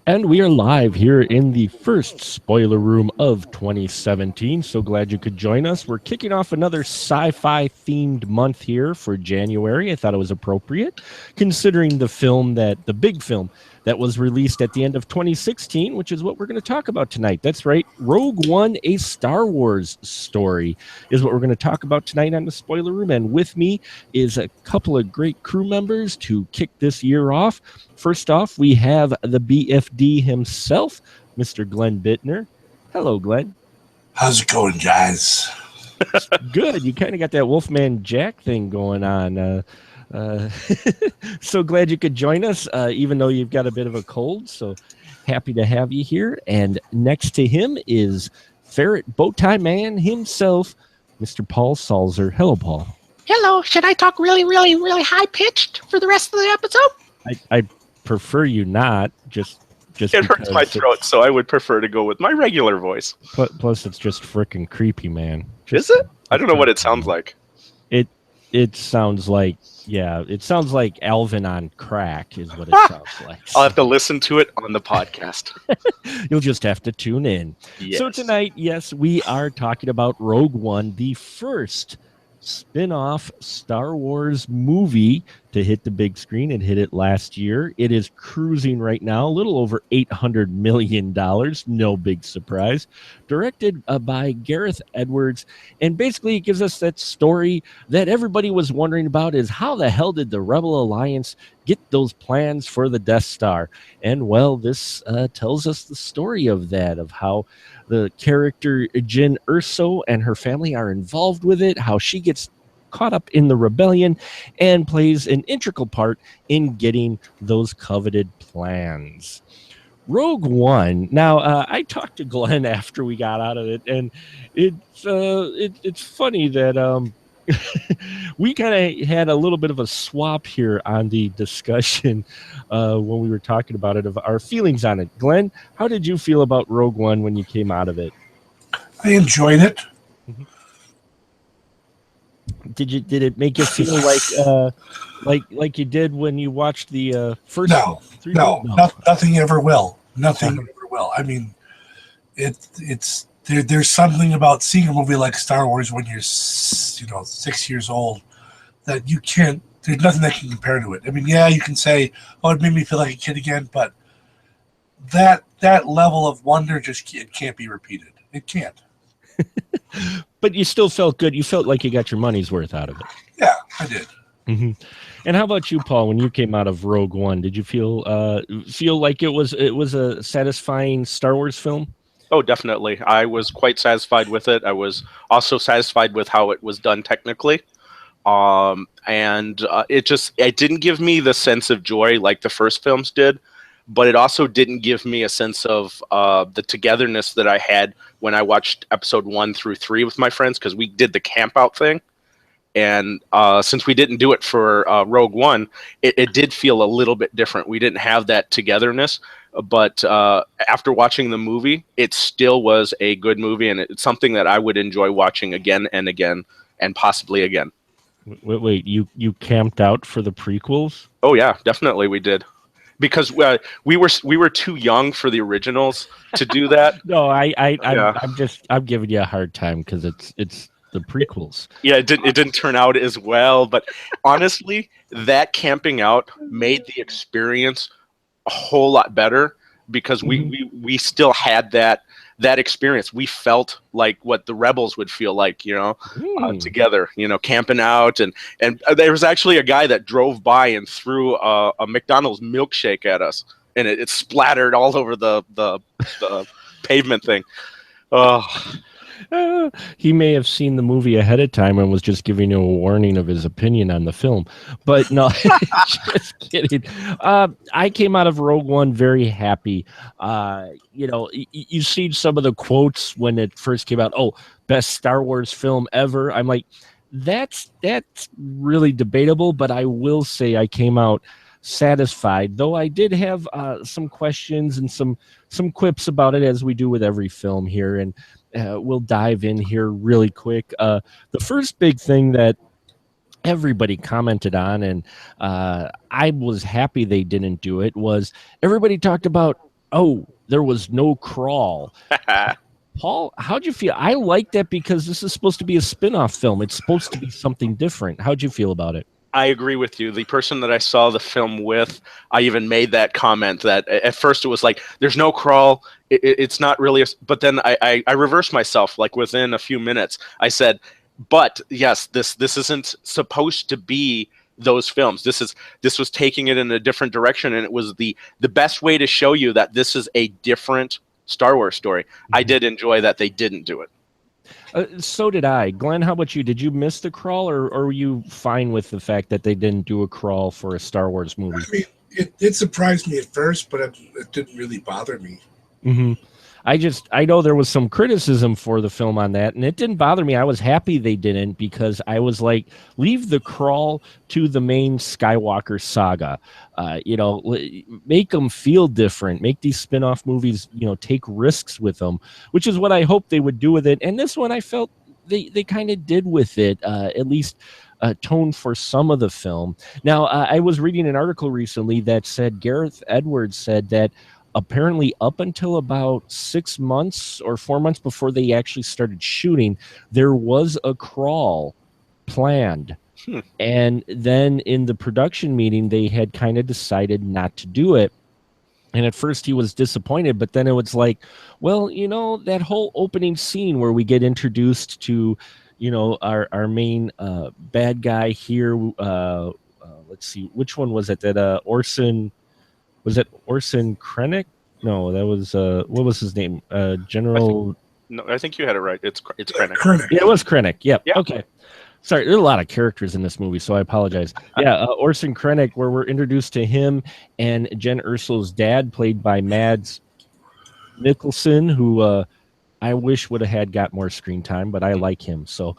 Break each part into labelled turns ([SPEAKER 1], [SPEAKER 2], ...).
[SPEAKER 1] And we are live here in the first spoiler room of 2017. So glad you could join us. We're kicking off another sci-fi themed month here for January. I thought it was appropriate, considering the big film that was released at the end of 2016, which is what we're going to talk about tonight. That's right. Rogue One, a Star Wars story, is what we're going to talk about tonight on the spoiler room. And with me is a couple of great crew members to kick this year off. First off, we have the BFD himself, Mr. Glenn Bittner. Hello, Glenn.
[SPEAKER 2] How's it going, guys?
[SPEAKER 1] Good. You kind of got that Wolfman Jack thing going on. So glad you could join us, even though you've got a bit of a cold. So happy to have you here. And next to him is Ferret Bowtie Man himself, Mr. Paul Salzer. Hello, Paul.
[SPEAKER 3] Hello. Should I talk really, really, really high-pitched for the rest of the episode?
[SPEAKER 1] I prefer you not, just
[SPEAKER 4] it hurts my throat, so I would prefer to go with my regular voice.
[SPEAKER 1] Plus it's just freaking creepy, man.
[SPEAKER 4] Is it? I don't know what it sounds like.
[SPEAKER 1] It sounds like, it sounds like Alvin on crack is what it sounds like.
[SPEAKER 4] I'll have to listen to it on the podcast.
[SPEAKER 1] You'll just have to tune in.
[SPEAKER 4] Yes.
[SPEAKER 1] So tonight, yes, we are talking about Rogue One, the first spin-off Star Wars movie to hit the big screen. It hit it last year. It is cruising right now, a little over $800 million. No big surprise. Directed by Gareth Edwards. And basically it gives us that story that everybody was wondering about, is how the hell did the Rebel Alliance get those plans for the Death Star? And well, this tells us the story of that, of how the character Jyn Erso and her family are involved with it, how she gets caught up in the rebellion and plays an integral part in getting those coveted plans. Rogue One. Now, I talked to Glenn after we got out of it, and it's funny that we kind of had a little bit of a swap here on the discussion when we were talking about it, of our feelings on it. Glenn, how did you feel about Rogue One when you came out of it?
[SPEAKER 2] I enjoyed it.
[SPEAKER 1] Did it make you feel like you did when you watched the first?
[SPEAKER 2] No, nothing ever will. Nothing ever will. I mean, it's there's something about seeing a movie like Star Wars when you're 6 years old that you can't. There's nothing that can compare to it. I mean, yeah, you can say, "Oh, it made me feel like a kid again," but that level of wonder it can't be repeated. It can't.
[SPEAKER 1] But you still felt good. You felt like you got your money's worth out of it.
[SPEAKER 2] Yeah, I did.
[SPEAKER 1] Mm-hmm. And how about you, Paul? When you came out of Rogue One, did you feel like it was a satisfying Star Wars film?
[SPEAKER 4] Oh, definitely. I was quite satisfied with it. I was also satisfied with how it was done technically. It didn't give me the sense of joy like the first films did, but it also didn't give me a sense of the togetherness that I had when I watched episode 1 through 3 with my friends, because we did the camp out thing. And since we didn't do it for Rogue One, it did feel a little bit different. We didn't have that togetherness. But after watching the movie, it still was a good movie, and it's something that I would enjoy watching again and again, and possibly again.
[SPEAKER 1] Wait, you camped out for the prequels?
[SPEAKER 4] Oh yeah, definitely we did. Because we were too young for the originals to do that.
[SPEAKER 1] No, I'm giving you a hard time because it's the prequels.
[SPEAKER 4] Yeah, it didn't turn out as well, but honestly, that camping out made the experience a whole lot better, because we still had that experience. We felt like what the rebels would feel like, together, camping out, and there was actually a guy that drove by and threw a McDonald's milkshake at us, and it splattered all over the pavement thing.
[SPEAKER 1] He may have seen the movie ahead of time and was just giving you a warning of his opinion on the film. But no, just kidding. I came out of Rogue One very happy. You see some of the quotes when it first came out. Oh, best Star Wars film ever. I'm like, that's really debatable. But I will say I came out satisfied, though I did have some questions and some quips about it, as we do with every film here. And we'll dive in here really quick. The first big thing that everybody commented on, and I was happy they didn't do it, was everybody talked about Oh, there was no crawl. Paul, how'd you feel? I like that because this is supposed to be a spin-off film. It's supposed to be something different. How'd you feel about it?
[SPEAKER 4] I agree with you. The person that I saw the film with, I even made that comment that at first it was like, there's no crawl. It's not really, but then I reversed myself like within a few minutes. I said, but yes, this isn't supposed to be those films. This was taking it in a different direction, and it was the best way to show you that this is a different Star Wars story. I did enjoy that they didn't do it.
[SPEAKER 1] So did I. Glenn, how about you? Did you miss the crawl, or were you fine with the fact that they didn't do a crawl for a Star Wars movie?
[SPEAKER 2] I mean, it surprised me at first, but it didn't really bother me.
[SPEAKER 1] Mm-hmm. I know there was some criticism for the film on that, and it didn't bother me. I was happy they didn't, because I was like, leave the crawl to the main Skywalker saga. Make them feel different. Make these spin-off movies, take risks with them, which is what I hoped they would do with it. And this one, I felt they kind of did with it, at least tone for some of the film. Now, I was reading an article recently that said Gareth Edwards said that apparently up until about 6 months or 4 months before they actually started shooting, there was a crawl planned. And then in the production meeting, they had kind of decided not to do it. And at first he was disappointed, but then it was like, well, that whole opening scene where we get introduced to, our main bad guy here. Let's see, which one was it that Orson... Was it Orson Krennic? No, that was what was his name? General.
[SPEAKER 4] I think you had it right. It's Krennic.
[SPEAKER 2] Krennic.
[SPEAKER 1] Yeah, it was Krennic. Yep.
[SPEAKER 4] Yeah.
[SPEAKER 1] Okay. Sorry, there's a lot of characters in this movie, so I apologize. Yeah, Orson Krennic, where we're introduced to him and Jen Erso's dad, played by Mads Mikkelsen, who I wish would have got more screen time, but I like him. So,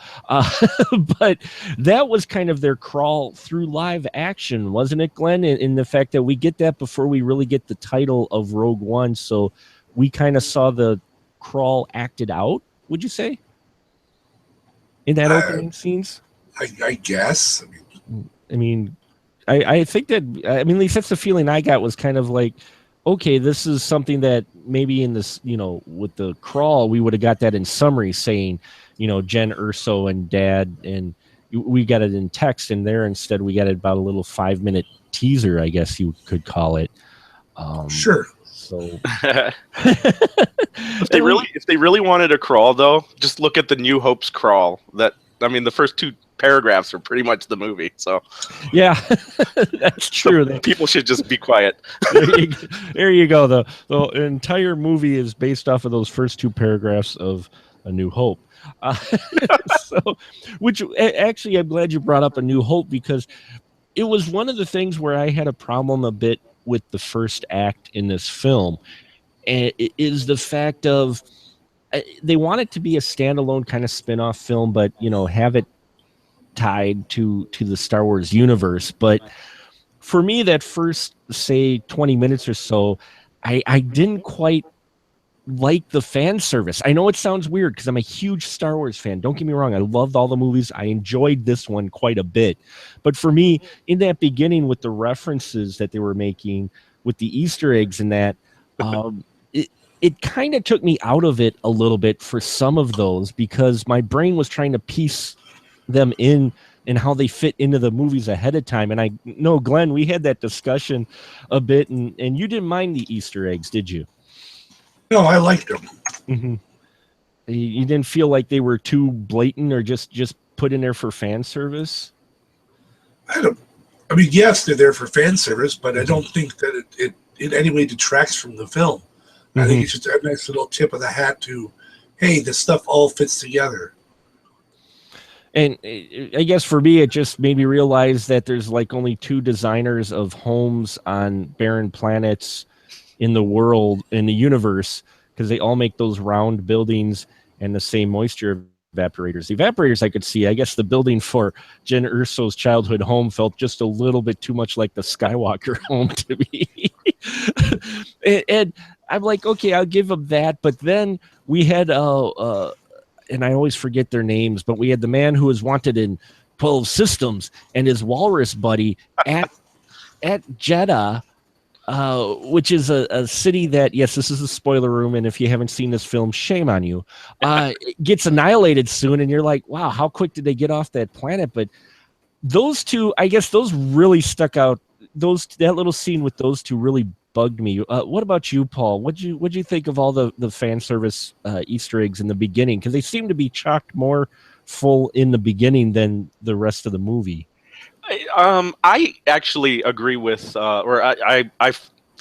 [SPEAKER 1] but that was kind of their crawl through live action, wasn't it, Glenn? In the fact that we get that before we really get the title of Rogue One. So we kind of saw the crawl acted out, would you say? In that opening scenes?
[SPEAKER 2] I guess.
[SPEAKER 1] I think that, at least that's the feeling I got, was kind of like, okay, this is something that maybe in this, with the crawl, we would have got that in summary saying, Jen Erso and Dad, and we got it in text, and there instead we got it about a little 5-minute teaser, I guess you could call it.
[SPEAKER 2] Sure.
[SPEAKER 1] So
[SPEAKER 4] if they really wanted a crawl, though, just look at the New Hope's crawl. The first 2 paragraphs are pretty much the movie. So
[SPEAKER 1] yeah, that's true.
[SPEAKER 4] So people should just be quiet.
[SPEAKER 1] There you go. The entire movie is based off of those first 2 paragraphs of A New Hope. Which actually, I'm glad you brought up A New Hope, because it was one of the things where I had a problem a bit with the first act in this film, and it is the fact of they want it to be a standalone kind of spin-off film, but have it tied to the Star Wars universe. But for me, that first, say, 20 minutes or so, I didn't quite like the fan service. I know it sounds weird because I'm a huge Star Wars fan. Don't get me wrong. I loved all the movies. I enjoyed this one quite a bit. But for me, in that beginning with the references that they were making with the Easter eggs and that, it kind of took me out of it a little bit for some of those, because my brain was trying to piece them in and how they fit into the movies ahead of time. And I know, Glenn, we had that discussion a bit, and you didn't mind the Easter eggs, did you?
[SPEAKER 2] No, I liked them.
[SPEAKER 1] Mm-hmm. You didn't feel like they were too blatant or just put in there for fan service?
[SPEAKER 2] Yes, they're there for fan service, but I don't think that it in any way detracts from the film. Mm-hmm. I think it's just a nice little tip of the hat to, hey, this stuff all fits together.
[SPEAKER 1] And I guess for me, it just made me realize that there's like only 2 designers of homes on barren planets in the world, in the universe, because they all make those round buildings and the same moisture evaporators. The evaporators I could see. I guess the building for Jen Erso's childhood home felt just a little bit too much like the Skywalker home to me. and I'm like, okay, I'll give them that. But then we had and I always forget their names, but we had the man who was wanted in 12 Systems and his walrus buddy at Jeddah which is a city that, yes, this is a spoiler room, and if you haven't seen this film, shame on you, it gets annihilated soon, and you're like, wow, how quick did they get off that planet? But those two, I guess those really stuck out. That little scene with those two really bugged me. What about you, Paul? What'd you think of all the fan service Easter eggs in the beginning? Because they seem to be chocked more full in the beginning than the rest of the movie.
[SPEAKER 4] I actually agree with, I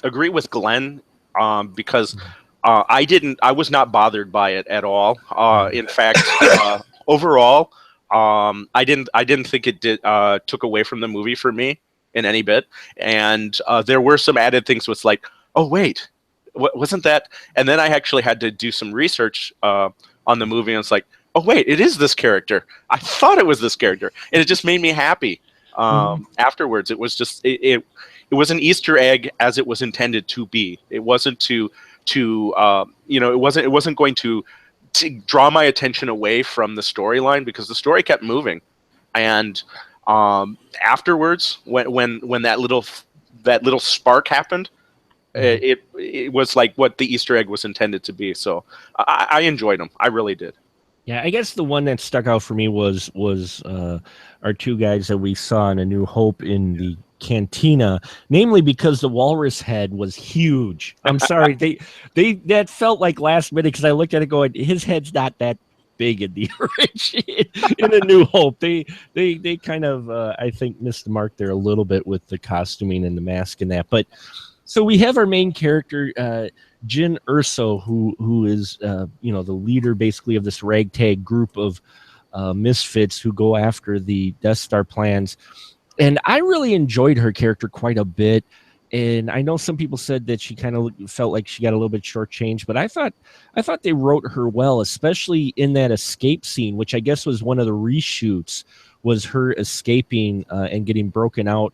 [SPEAKER 4] agree with Glenn, because I was not bothered by it at all. In fact, overall, I didn't think it did took away from the movie for me in any bit. And there were some added things with like, oh wait, wasn't that? And then I actually had to do some research on the movie, and it's like, oh wait, it is this character. I thought it was this character, and it just made me happy. Afterwards, it was just it was an Easter egg as it was intended to be. It wasn't to it wasn't going to draw my attention away from the storyline, because the story kept moving. And afterwards, when that little spark happened, it was like what the Easter egg was intended to be. So I enjoyed them. I really did.
[SPEAKER 1] Yeah, I guess the one that stuck out for me was our two guys that we saw in A New Hope in the cantina, namely because the walrus head was huge. I'm sorry, they that felt like last minute, because I looked at it going, his head's not that big in the in A New Hope. They kind of I think missed the mark there a little bit with the costuming and the mask and that. But so we have our main character, Jyn Erso, who is the leader basically of this ragtag group of misfits who go after the Death Star plans. And I really enjoyed her character quite a bit. And I know some people said that she kind of felt like she got a little bit shortchanged, but I thought they wrote her well, especially in that escape scene, which I guess was one of the reshoots, was her escaping and getting broken out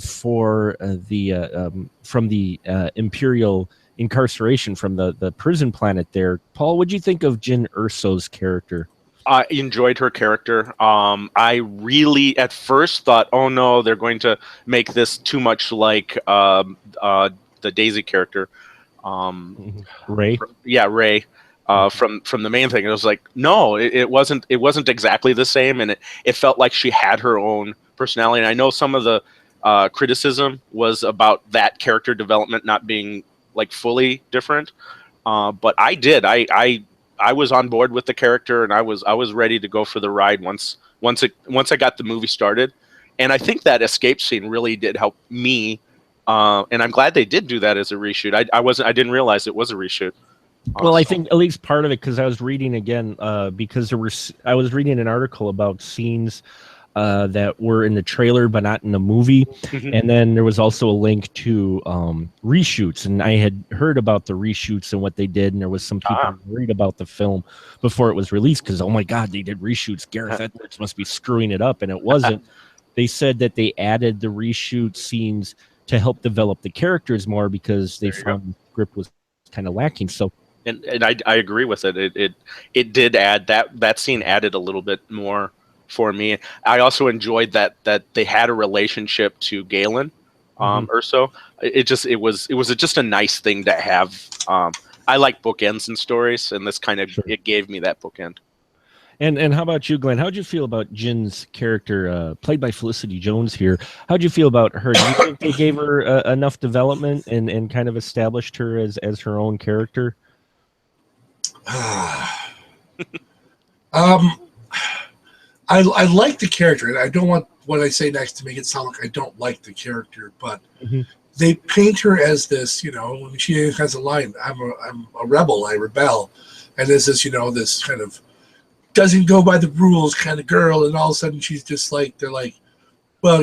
[SPEAKER 1] from the Imperial incarceration from the prison planet there. Paul, what'd you think of Jyn Erso's character?
[SPEAKER 4] I enjoyed her character. I really, at first, thought, oh no, they're going to make this too much like the Daisy character.
[SPEAKER 1] Ray?
[SPEAKER 4] Yeah, Ray. From the main thing. It was like, no, it wasn't exactly the same, and it felt like she had her own personality. And I know some of the criticism was about that character development not being like fully different. But I did. I was on board with the character, and I was ready to go for the ride once I got the movie started. And I think that escape scene really did help me. And I'm glad they did do that as a reshoot. I didn't realize it was a reshoot.
[SPEAKER 1] Well, I think at least part of it, because I was reading again, because I was reading an article about scenes that were in the trailer but not in the movie.
[SPEAKER 4] Mm-hmm.
[SPEAKER 1] And then there was also a link to reshoots, and I had heard about the reshoots and what they did, and there was some people worried about the film before it was released because, oh my god, they did reshoots. Gareth Edwards must be screwing it up, and it wasn't. They said that they added the reshoot scenes to help develop the characters more because they found the script was kind of lacking. So
[SPEAKER 4] and I agree with it. It did add that scene added a little bit more for me. I also enjoyed that they had a relationship to Galen Erso. It was just a nice thing to have. I like bookends in stories, and this kind of it gave me that bookend.
[SPEAKER 1] And how about you, Glenn? How'd you feel about Jyn's character, played by Felicity Jones here? How'd you feel about her? Do you think they gave her enough development and kind of established her as her own character?
[SPEAKER 2] I like the character, and I don't want what I say next to make it sound like I don't like the character, but they paint her as this, when she has a line, I'm a rebel, I rebel, and this is, this kind of doesn't go by the rules kind of girl, and all of a sudden she's just like, they're like, well,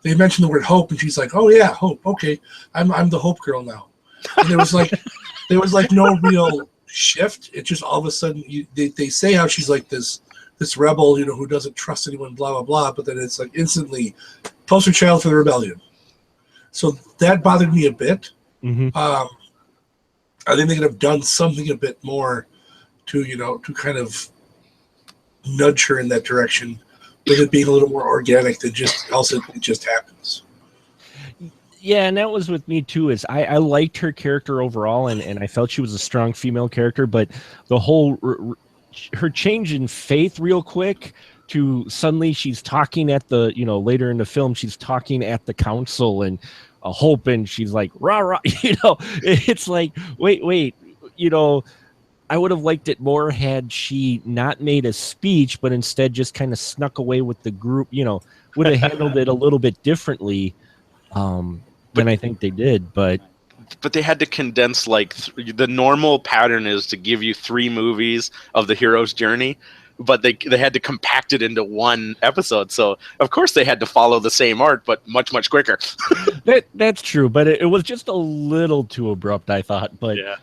[SPEAKER 2] they mentioned the word hope, and she's like, oh yeah, hope, okay, I'm the hope girl now, and there was like no real shift. It just all of a sudden they say how she's like this rebel, who doesn't trust anyone, blah, blah, blah. But then it's like instantly poster child for the rebellion. So that bothered me a bit. I think they could have done something a bit more to kind of nudge her in that direction, with it being a little more organic than it just happens.
[SPEAKER 1] Yeah, and that was with me too. Is I liked her character overall, and I felt she was a strong female character, but the whole her change in faith real quick to suddenly she's talking at the later in the film she's talking at the council and hope, and she's like rah rah, it's like wait, I would have liked it more had she not made a speech, but instead just kind of snuck away with the group. Would have handled it a little bit differently than I think they did. But
[SPEAKER 4] they had to condense the normal pattern is to give you 3 movies of the hero's journey, but they had to compact it into one episode. So of course they had to follow the same art, but much quicker.
[SPEAKER 1] That's true, but it was just a little too abrupt, I thought. But
[SPEAKER 4] yeah.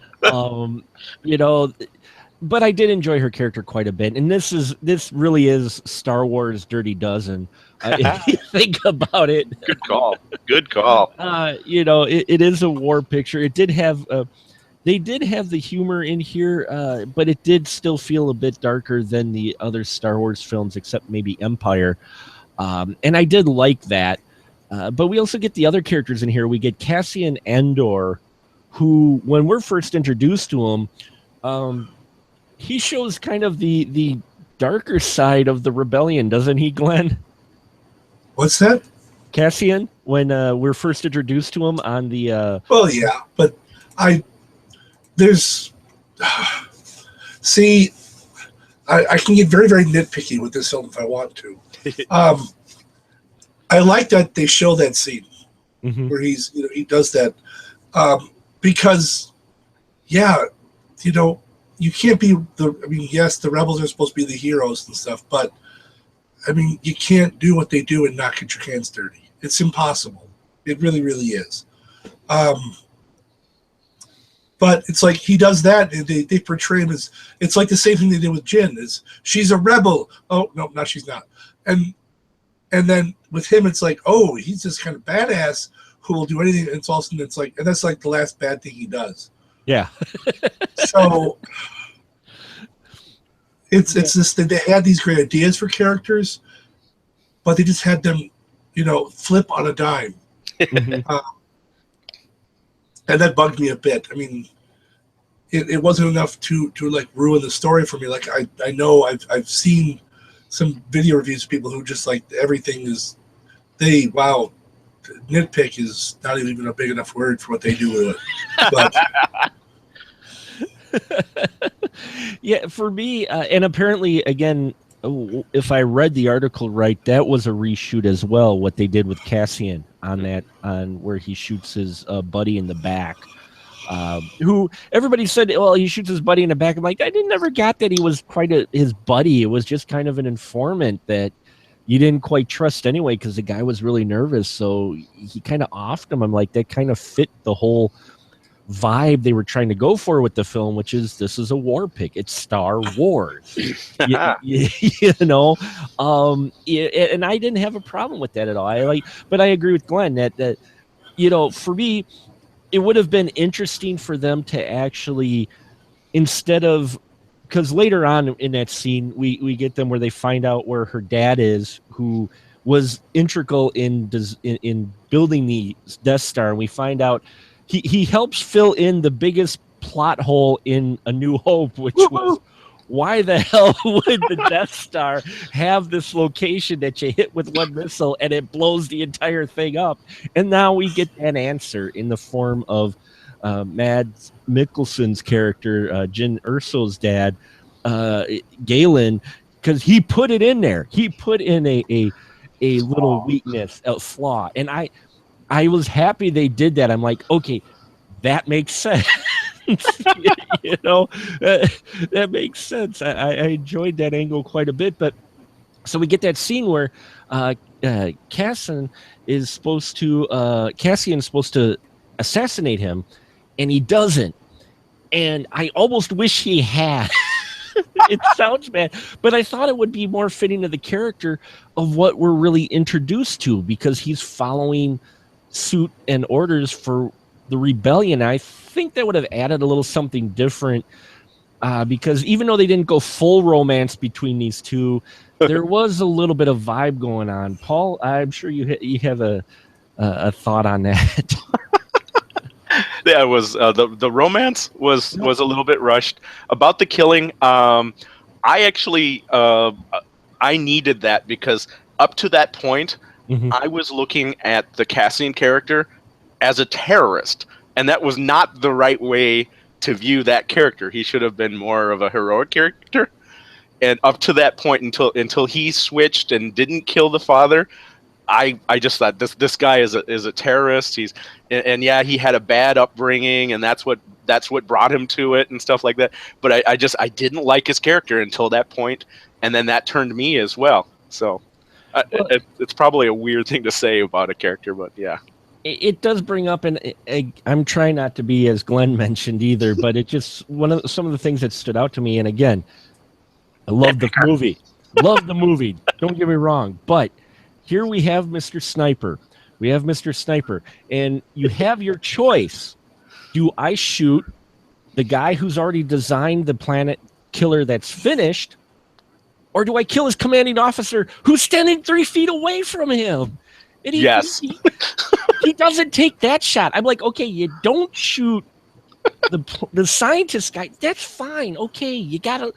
[SPEAKER 1] But I did enjoy her character quite a bit, and this really is Star Wars Dirty Dozen. If you think about it,
[SPEAKER 4] Good call.
[SPEAKER 1] It is a war picture. It did have they did have the humor in here, but it did still feel a bit darker than the other Star Wars films, except maybe Empire. And I did like that. But we also get the other characters in here. We get Cassian Andor, who, when we're first introduced to him, he shows kind of the darker side of the rebellion, doesn't he, Glenn?
[SPEAKER 2] What's that?
[SPEAKER 1] Cassian, when we're first introduced to him on the...
[SPEAKER 2] Well, yeah, but see, I can get very, very nitpicky with this film if I want to. I like that they show that scene where he does that because, yeah, you can't be yes, the rebels are supposed to be the heroes and stuff, but you can't do what they do and not get your hands dirty. It's impossible. It really, really is. But it's like he does that, and they portray him as, it's like the same thing they did with Jin, is she's a rebel. Oh no, she's not. And then with him, it's like, oh, he's this kind of badass who will do anything. And it's also, it's like, and that's like the last bad thing he does.
[SPEAKER 1] Yeah.
[SPEAKER 2] So it's just that they had these great ideas for characters, but they just had them, flip on a dime. And that bugged me a bit. It wasn't enough to like ruin the story for me. Like I know I've seen some video reviews of people who just like everything is nitpick is not even a big enough word for what they do with it. But
[SPEAKER 1] yeah, for me, and apparently, again, if I read the article right, that was a reshoot as well. What they did with Cassian on where he shoots his buddy in the back, who everybody said, well, he shoots his buddy in the back. I'm like, I never got that he was quite his buddy. It was just kind of an informant that you didn't quite trust anyway, because the guy was really nervous. So he kind of offed him. I'm like, that kind of fit the whole vibe they were trying to go for with the film, which is, this is a war pick. It's Star Wars, and I didn't have a problem with that at all. But I agree with Glenn that for me, it would have been interesting for them to actually, instead of, because later on in that scene, we get them where they find out where her dad is, who was integral in building the Death Star, and we find out he helps fill in the biggest plot hole in A New Hope, which was, why the hell would the Death Star have this location that you hit with one missile and it blows the entire thing up? And now we get an answer in the form of Mads Mikkelsen's character, Jyn Erso's dad, Galen, because he put it in there. He put in a little weakness, a flaw. And I was happy they did that. I'm like, okay, that makes sense. That makes sense. I enjoyed that angle quite a bit. But so we get that scene where Cassian is supposed to assassinate him, and he doesn't. And I almost wish he had. It sounds bad, but I thought it would be more fitting to the character of what we're really introduced to, because he's following suit and orders for the rebellion. I think that would have added a little something different, because even though they didn't go full romance between these two, there was a little bit of vibe going on. Paul, I'm sure you have a thought on that.
[SPEAKER 4] Yeah, it was the romance was a little bit rushed. About the killing, I actually I needed that because up to that point,
[SPEAKER 1] Mhm.
[SPEAKER 4] I was looking at the Cassian character as a terrorist, and that was not the right way to view that character. He should have been more of a heroic character. And up to that point, until he switched and didn't kill the father, I just thought this guy is a terrorist. And yeah, he had a bad upbringing, and that's what brought him to it and stuff like that. But I didn't like his character until that point, and then that turned me as well. So
[SPEAKER 1] Well,
[SPEAKER 4] it's probably a weird thing to say about a character, but yeah.
[SPEAKER 1] it does bring up, and I'm trying not to be as Glenn mentioned either, but it just some of the things that stood out to me. And again, I love the movie, love the movie. Don't get me wrong, but here we have Mr. Sniper. We have Mr. Sniper, and you have your choice. Do I shoot the guy who's already designed the planet killer that's finished, or do I kill his commanding officer who's standing 3 feet away from him? And
[SPEAKER 4] Yes.
[SPEAKER 1] he doesn't take that shot. I'm like, okay, you don't shoot the scientist guy. That's fine. Okay, you gotta.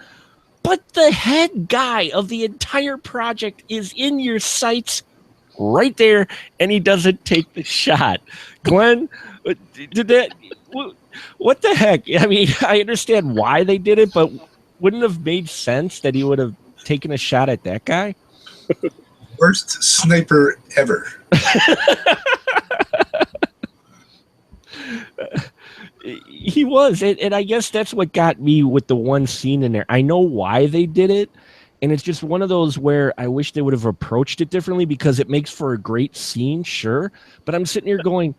[SPEAKER 1] But the head guy of the entire project is in your sights right there, and he doesn't take the shot. Glenn, did that? What the heck? I mean, I understand why they did it, but wouldn't it have made sense that he would have taken a shot at that guy?
[SPEAKER 2] Worst sniper ever.
[SPEAKER 1] He was, and I guess that's what got me with the one scene in there. I know why they did it, and it's just one of those where I wish they would have approached it differently because it makes for a great scene, sure. But I'm sitting here going,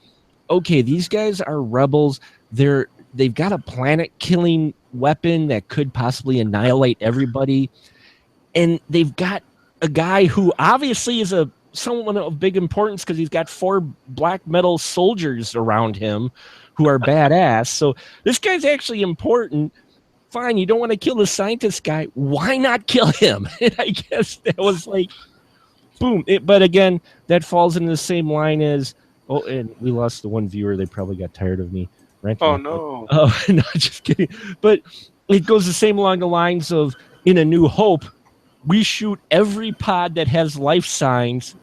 [SPEAKER 1] okay, these guys are rebels. They've got a planet-killing weapon that could possibly annihilate everybody, and they've got a guy who obviously is someone of big importance because he's got 4 black metal soldiers around him who are badass. So this guy's actually important. Fine, you don't want to kill the scientist guy. Why not kill him? And I guess that was like, boom. But again, that falls into the same line as, oh, and we lost the one viewer. They probably got tired of me ranting.
[SPEAKER 4] Oh no.
[SPEAKER 1] Oh, no, just kidding. But it goes the same along the lines of, in A New Hope, we shoot every pod that has life signs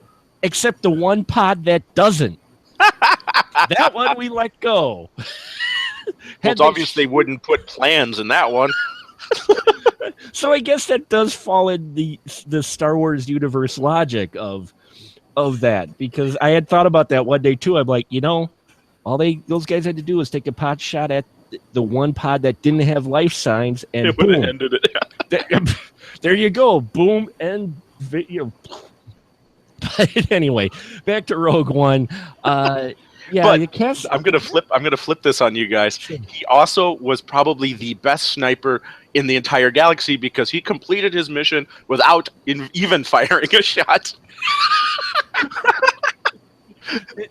[SPEAKER 1] except the one pod that doesn't. That one we let go.
[SPEAKER 4] Well, it's obvious they wouldn't put plans in that one.
[SPEAKER 1] So I guess that does fall in the Star Wars universe logic of that, because I had thought about that one day too. I'm like, all those guys had to do was take a pot shot at the one pod that didn't have life signs, and
[SPEAKER 4] It would have ended it.
[SPEAKER 1] There you go. Boom, and video. But anyway, back to Rogue One. Yeah,
[SPEAKER 4] but I'm gonna flip this on you guys. He also was probably the best sniper in the entire galaxy because he completed his mission without even firing a shot.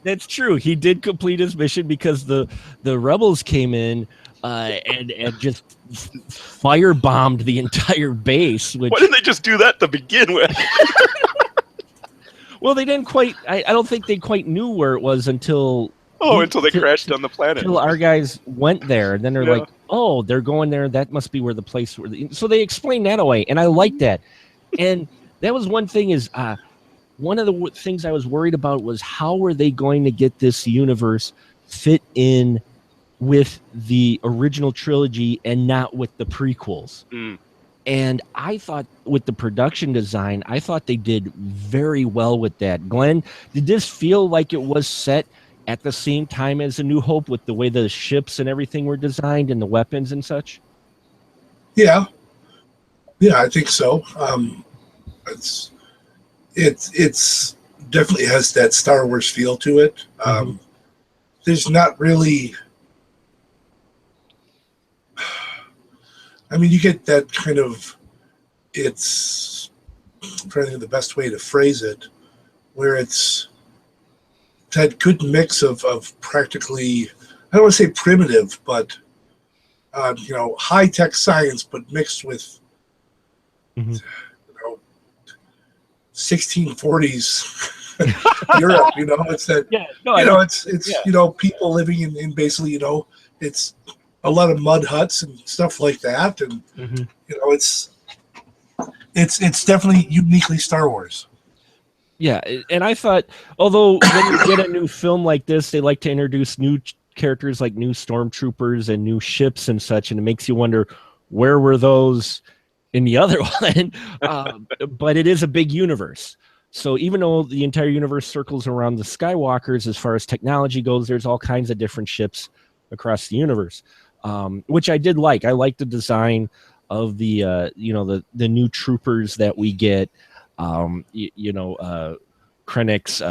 [SPEAKER 1] That's true. He did complete his mission because the rebels came in and just firebombed the entire base. Why
[SPEAKER 4] didn't they just do that to begin with?
[SPEAKER 1] Well, they didn't quite. I don't think they quite knew where it was until
[SPEAKER 4] they crashed on the planet.
[SPEAKER 1] Until our guys went there, and then they're like, "Oh, they're going there. That must be where the place." So they explained that away, and I like that. And that was one thing. Is one of the things I was worried about was how were they going to get this universe fit in with the original trilogy and not with the prequels. And I thought with the production design, I thought they did very well with that. Glenn, did this feel like it was set at the same time as A New Hope with the way the ships and everything were designed and the weapons and such?
[SPEAKER 2] Yeah, I think so. It's definitely has that Star Wars feel to it. There's not really. I mean, you get that kind of, it's, I'm trying to think of the best way to phrase it, where it's that good mix of practically, I don't want to say primitive, but, high-tech science, but mixed with, 1640s Europe. You know, it's that.
[SPEAKER 1] Yeah, no,
[SPEAKER 2] You know, it's
[SPEAKER 1] yeah.
[SPEAKER 2] you know, people living in basically, you know, it's a lot of mud huts and stuff like that, and
[SPEAKER 1] Mhm.
[SPEAKER 2] you know, it's definitely uniquely Star Wars.
[SPEAKER 1] Yeah, and I thought, although when you get a new film like this, they like to introduce new characters like new stormtroopers and new ships and such, and it makes you wonder where were those in the other one. But it is a big universe. So even though the entire universe circles around the Skywalkers as far as technology goes, there's all kinds of different ships across the universe, which I did like. I like the design of the you know, the new troopers that we get. Krennic's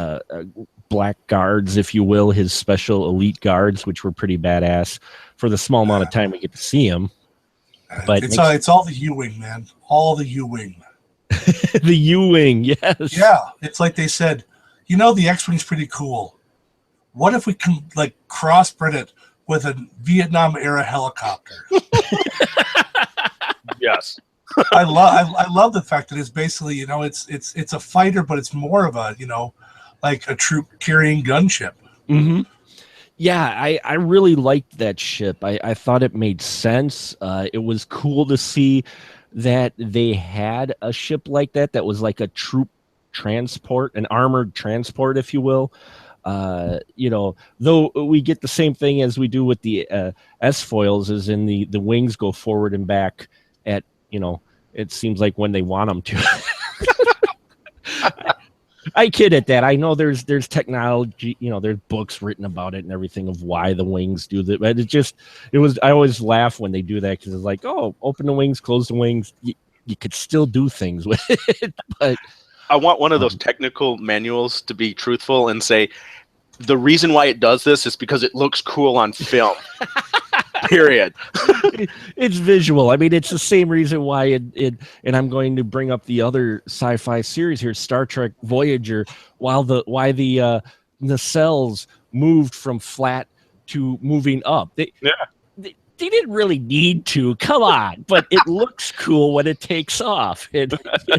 [SPEAKER 1] black guards, if you will, his special elite guards, which were pretty badass for the small amount of time we get to see him. But
[SPEAKER 2] It's all the U-wing, man. All the U-wing.
[SPEAKER 1] the U-wing, yes.
[SPEAKER 2] Yeah, it's like they said, you know, the X-wing's pretty cool. What if we can like crossbred it with a Vietnam era helicopter?
[SPEAKER 4] Yes.
[SPEAKER 2] I love the fact that it's basically, you know, it's a fighter, but it's more of a, you know, like a troop carrying gunship.
[SPEAKER 1] Mm-hmm. Yeah, I really liked that ship. I thought it made sense. It was cool to see that they had a ship like that was like a troop transport, an armored transport, if you will. You know, though we get the same thing as we do with the S-foils, as in the wings go forward and back at, you know, it seems like when they want them to. I kid at that. I know there's technology, you know, there's books written about it and everything of why the wings do that. But I always laugh when they do that because it's like, oh, open the wings, close the wings. You could still do things with it. But
[SPEAKER 4] I want one of those technical manuals to be truthful and say the reason why it does this is because it looks cool on film. Period.
[SPEAKER 1] It's visual. I mean, it's the same reason why and I'm going to bring up the other sci-fi series here, Star Trek Voyager, why the nacelles moved from flat to moving up. They didn't really need to. Come on, but it looks cool when it takes off. And, you know.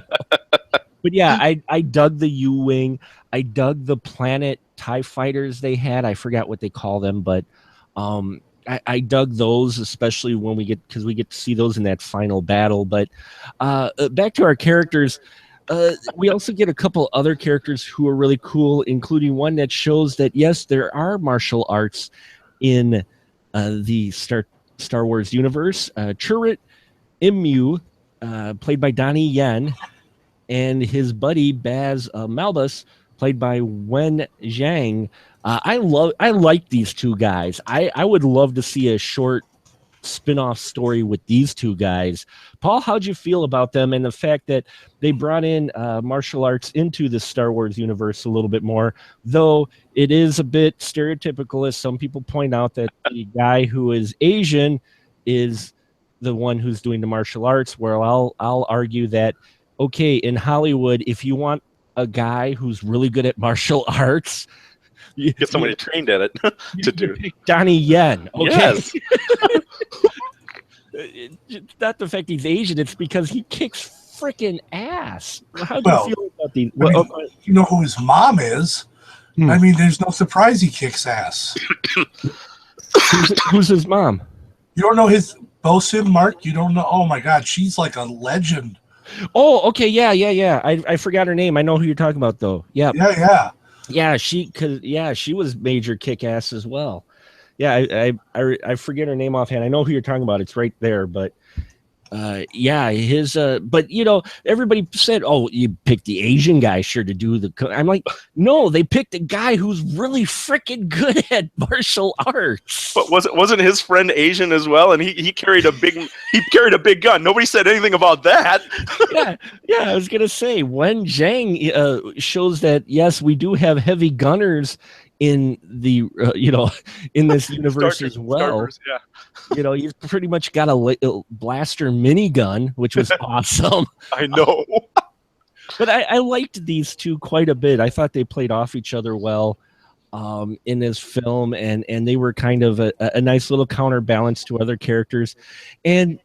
[SPEAKER 1] But yeah, I dug the U-wing. I dug the planet TIE fighters they had. I forgot what they call them, but I dug those, especially when we get to see those in that final battle. But back to our characters, we also get a couple other characters who are really cool, including one that shows that yes, there are martial arts in the Star Wars universe. Chirrut Immu, played by Donnie Yen, and his buddy Baz Malbus, played by Wen Zhang. I like these two guys. I would love to see a short spin-off story with these two guys. Paul, how'd you feel about them and the fact that they brought in martial arts into the Star Wars universe a little bit more, though it is a bit stereotypical, as some people point out, that the guy who is Asian is the one who's doing the martial arts, where I'll argue that, okay, in Hollywood, if you want a guy who's really good at martial arts,
[SPEAKER 4] Get somebody trained at it to do.
[SPEAKER 1] Donnie Yen. Okay.
[SPEAKER 4] Yes.
[SPEAKER 1] It's not the fact he's Asian, it's because he kicks freaking ass. How do you feel about these?
[SPEAKER 2] I mean, you know who his mom is. I mean, there's no surprise he kicks ass.
[SPEAKER 1] Who's his mom?
[SPEAKER 2] You don't know his Bosun, Mark? You don't know? Oh my God, she's like a legend.
[SPEAKER 1] Oh, okay, yeah. I forgot her name. I know who you're talking about, though. Yeah. Yeah, she was major kick ass as well. Yeah, I forget her name offhand. I know who you're talking about. It's right there, but but you know, everybody said, "Oh, you picked the Asian guy sure to do the." I'm like, no, they picked a guy who's really freaking good at martial arts.
[SPEAKER 4] But wasn't his friend Asian as well? And he carried a big gun. Nobody said anything about that.
[SPEAKER 1] yeah. I was gonna say, Wen Zhang shows that yes, we do have heavy gunners in the in this universe as well.
[SPEAKER 4] Yeah.
[SPEAKER 1] You know, he's pretty much got a blaster minigun, which was awesome.
[SPEAKER 4] I know.
[SPEAKER 1] But I liked these two quite a bit. I thought they played off each other well in this film, and they were kind of a nice little counterbalance to other characters. And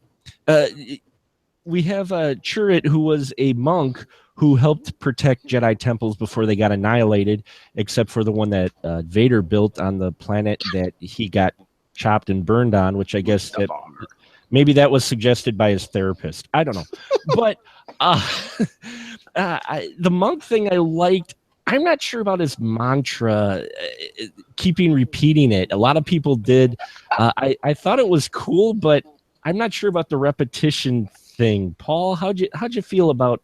[SPEAKER 1] we have Chirrut, who was a monk who helped protect Jedi temples before they got annihilated, except for the one that Vader built on the planet that he got chopped and burned on, which I guess that maybe that was suggested by his therapist. I don't know. But the monk thing I liked. I'm not sure about his mantra, keeping repeating it. A lot of people did. I thought it was cool, but I'm not sure about the repetition thing. Paul, how'd you feel about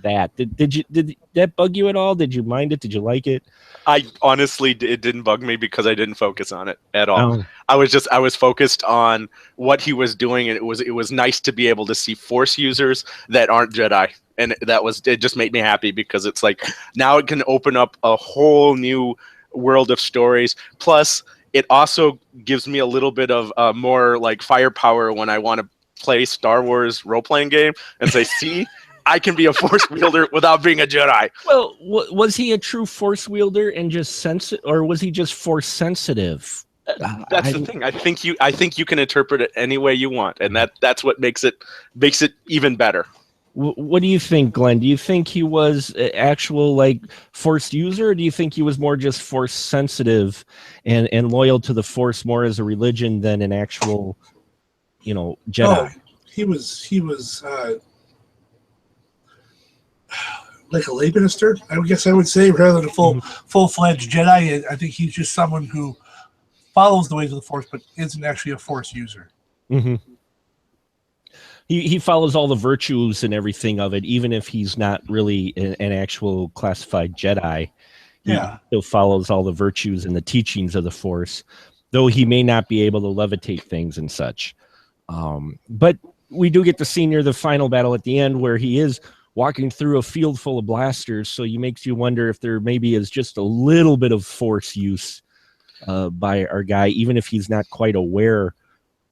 [SPEAKER 1] that? Did that bug you at all? Did you mind it? Did you like it?
[SPEAKER 4] I honestly, it didn't bug me because I didn't focus on it at all.
[SPEAKER 1] Oh.
[SPEAKER 4] I was focused on what he was doing, and it was nice to be able to see Force users that aren't Jedi, and it just made me happy because it's like now it can open up a whole new world of stories. Plus, it also gives me a little bit of more like firepower when I want to play Star Wars role-playing game and say, see, I can be a Force wielder without being a Jedi.
[SPEAKER 1] Well, was he a true Force wielder and just sensitive, or was he just Force sensitive?
[SPEAKER 4] That's the thing. I think you can interpret it any way you want, and that's what makes it even better.
[SPEAKER 1] What do you think, Glenn? Do you think he was an actual like Force user, or do you think he was more just Force sensitive and loyal to the Force more as a religion than an actual, Jedi?
[SPEAKER 2] Oh, he was like a lay minister, I guess I would say, rather than a full-fledged Jedi. I think he's just someone who follows the ways of the Force, but isn't actually a Force user.
[SPEAKER 1] Mm-hmm. He follows all the virtues and everything of it, even if he's not really an actual classified Jedi. He still follows all the virtues and the teachings of the Force, though he may not be able to levitate things and such. But we do get to see near the final battle at the end where he is walking through a field full of blasters, so it makes you wonder if there maybe is just a little bit of Force use by our guy, even if he's not quite aware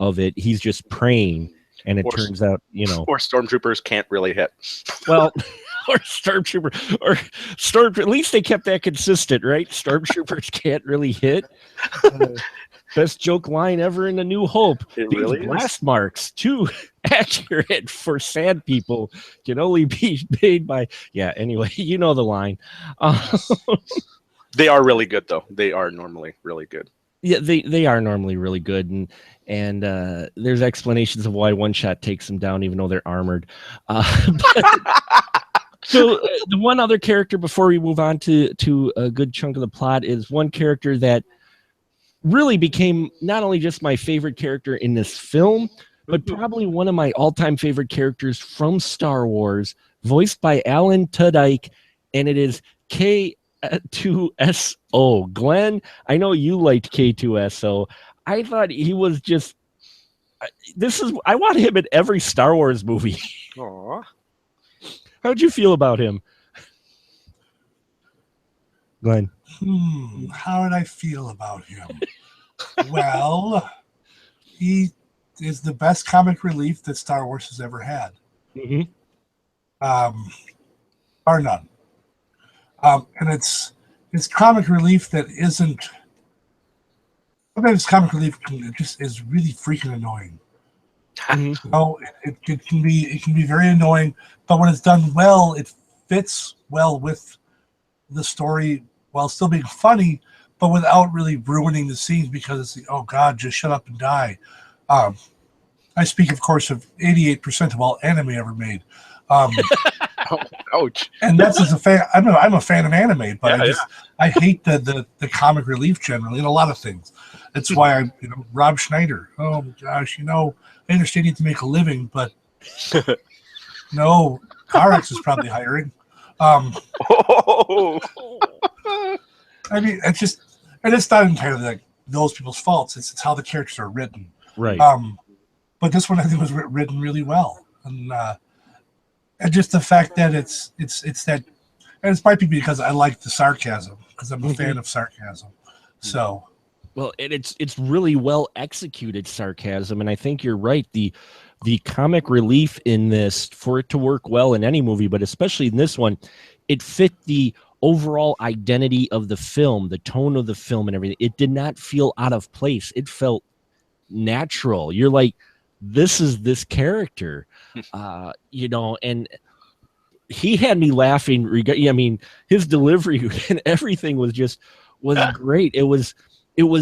[SPEAKER 1] of it. He's just praying. And it turns out,
[SPEAKER 4] or stormtroopers can't really hit.
[SPEAKER 1] Well, or at least they kept that consistent, right? Stormtroopers can't really hit. Best joke line ever in A New Hope.
[SPEAKER 4] It
[SPEAKER 1] These
[SPEAKER 4] really
[SPEAKER 1] blast marks, too accurate for sand people, can only be made by. Yeah. Anyway, you know the line.
[SPEAKER 4] They are really good, though. They are normally really good.
[SPEAKER 1] Yeah, they are normally really good, and there's explanations of why one shot takes them down, even though they're armored. So the one other character before we move on to a good chunk of the plot is one character that really became not only just my favorite character in this film, but probably one of my all-time favorite characters from Star Wars, voiced by Alan Tudyk, and it is K2SO. Glenn, I know you liked K2SO. I thought he was just. I want him in every Star Wars movie.
[SPEAKER 4] Aww.
[SPEAKER 1] How'd you feel about him, Glenn?
[SPEAKER 2] How did I feel about him? Well, he is the best comic relief that Star Wars has ever had.
[SPEAKER 1] Mm-hmm.
[SPEAKER 2] Bar none. And it's comic relief that isn't. Sometimes comic relief just is really freaking annoying.
[SPEAKER 1] Mm-hmm.
[SPEAKER 2] It can be very annoying, but when it's done well, it fits well with the story while still being funny, but without really ruining the scenes because it's oh God, just shut up and die. I speak, of course, of 88% of all anime ever made.
[SPEAKER 4] Ouch!
[SPEAKER 2] And that's as a fan. I'm a fan of anime, but I hate the comic relief generally in a lot of things. That's why Rob Schneider. Oh gosh, I understand you have to make a living, but no, Carex is probably hiring. I mean, it's not entirely like those people's faults. It's how the characters are written,
[SPEAKER 1] right?
[SPEAKER 2] But this one I think was written really well, and just the fact that it's that, and it might be because I like the sarcasm because I'm a fan of sarcasm. So,
[SPEAKER 1] well, and it's really well executed sarcasm, and I think you're right. The comic relief in this, for it to work well in any movie, but especially in this one, it fit the overall identity of the film, the tone of the film, and everything. It did not feel out of place. It felt natural. You're like, this is this character, and he had me laughing. I mean, his delivery and everything was great. It was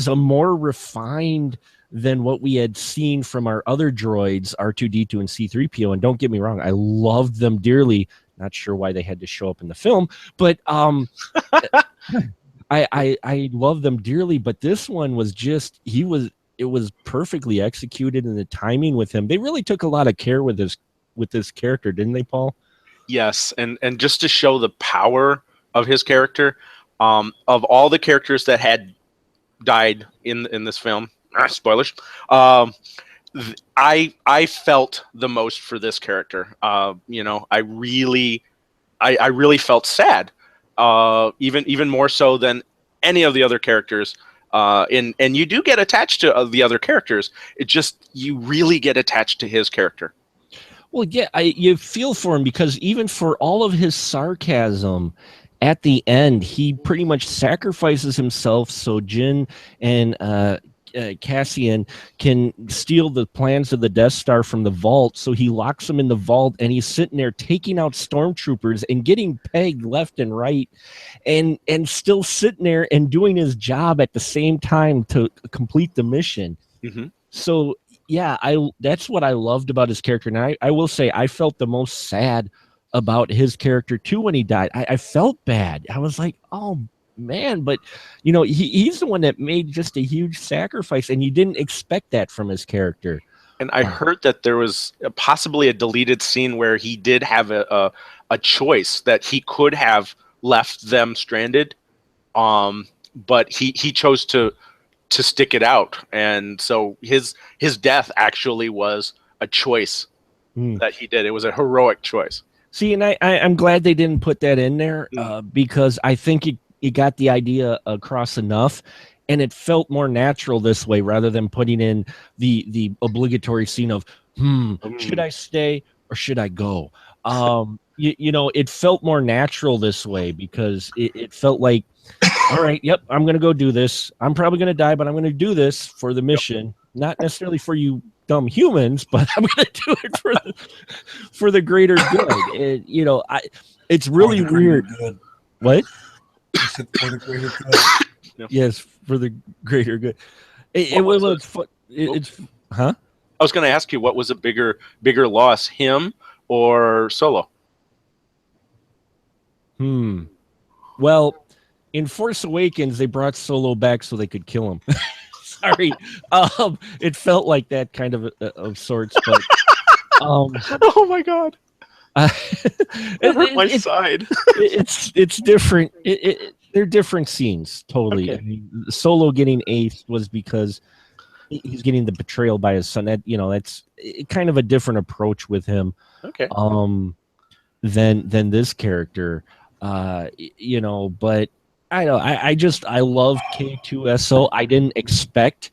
[SPEAKER 1] a more refined than what we had seen from our other droids, R2D2 and C3PO. And don't get me wrong, I loved them dearly. Not sure why they had to show up in the film, but I love them dearly. But this one was just it was perfectly executed, and the timing with him. They really took a lot of care with this character, didn't they, Paul?
[SPEAKER 4] Yes, and just to show the power of his character, of all the characters that had died in this film, spoilers, I felt the most for this character. I really felt sad, even more so than any of the other characters. And you do get attached to the other characters. It just, you really get attached to his character.
[SPEAKER 1] Well, yeah, you feel for him because even for all of his sarcasm, at the end, he pretty much sacrifices himself so Jin and Cassian can steal the plans of the Death Star from the vault. So he locks them in the vault, and he's sitting there taking out stormtroopers and getting pegged left and right, and still sitting there and doing his job at the same time to complete the mission.
[SPEAKER 4] Mm-hmm.
[SPEAKER 1] So yeah, that's what I loved about his character. And I will say I felt the most sad about his character too when he died. I felt bad. I was like, oh man, but he's the one that made just a huge sacrifice, and you didn't expect that from his character.
[SPEAKER 4] And I heard that there was possibly a deleted scene where he did have a choice that he could have left them stranded, but he chose to stick it out, and so his death actually was a choice that he did. It was a heroic choice.
[SPEAKER 1] See, and I'm glad they didn't put that in there because I think it got the idea across enough, and it felt more natural this way rather than putting in the obligatory scene of should I stay or should I go? It felt more natural this way because it felt like, all right, yep, I'm going to go do this. I'm probably going to die, but I'm going to do this for the mission, not necessarily for you dumb humans, but I'm going to do it for the greater good. It's really weird. Good. What?
[SPEAKER 2] For the greater good.
[SPEAKER 1] Yes, for the greater good. It's huh?
[SPEAKER 4] I was going to ask you, what was a bigger loss, him or Solo?
[SPEAKER 1] Well, in Force Awakens, they brought Solo back so they could kill him. Sorry, it felt like that kind of sorts, but
[SPEAKER 4] oh my god, it hurt my side.
[SPEAKER 1] It's different. They're different scenes, totally.
[SPEAKER 4] Okay.
[SPEAKER 1] I mean, Solo getting aced was because he's getting the betrayal by his son. That's kind of a different approach with him.
[SPEAKER 4] Okay.
[SPEAKER 1] Than this character, but. I know. I love K2SO. I didn't expect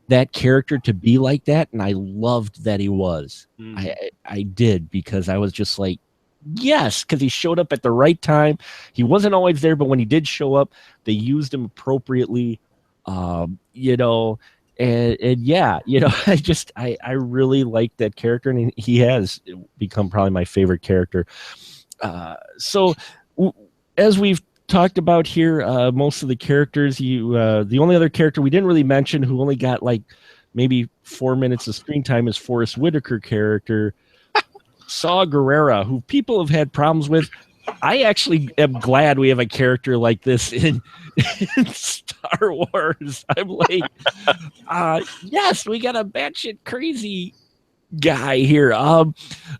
[SPEAKER 1] that character to be like that, and I loved that he was. I did, because I was just like, yes, because he showed up at the right time. He wasn't always there, but when he did show up, they used him appropriately. And yeah, I really like that character, and he has become probably my favorite character. So as we've talked about here, most of the characters, the only other character we didn't really mention who only got like maybe 4 minutes of screen time is Forrest Whitaker character, Saw Gerrera, who people have had problems with. I actually am glad we have a character like this in Star Wars. I'm like, yes, we got a batshit crazy guy here,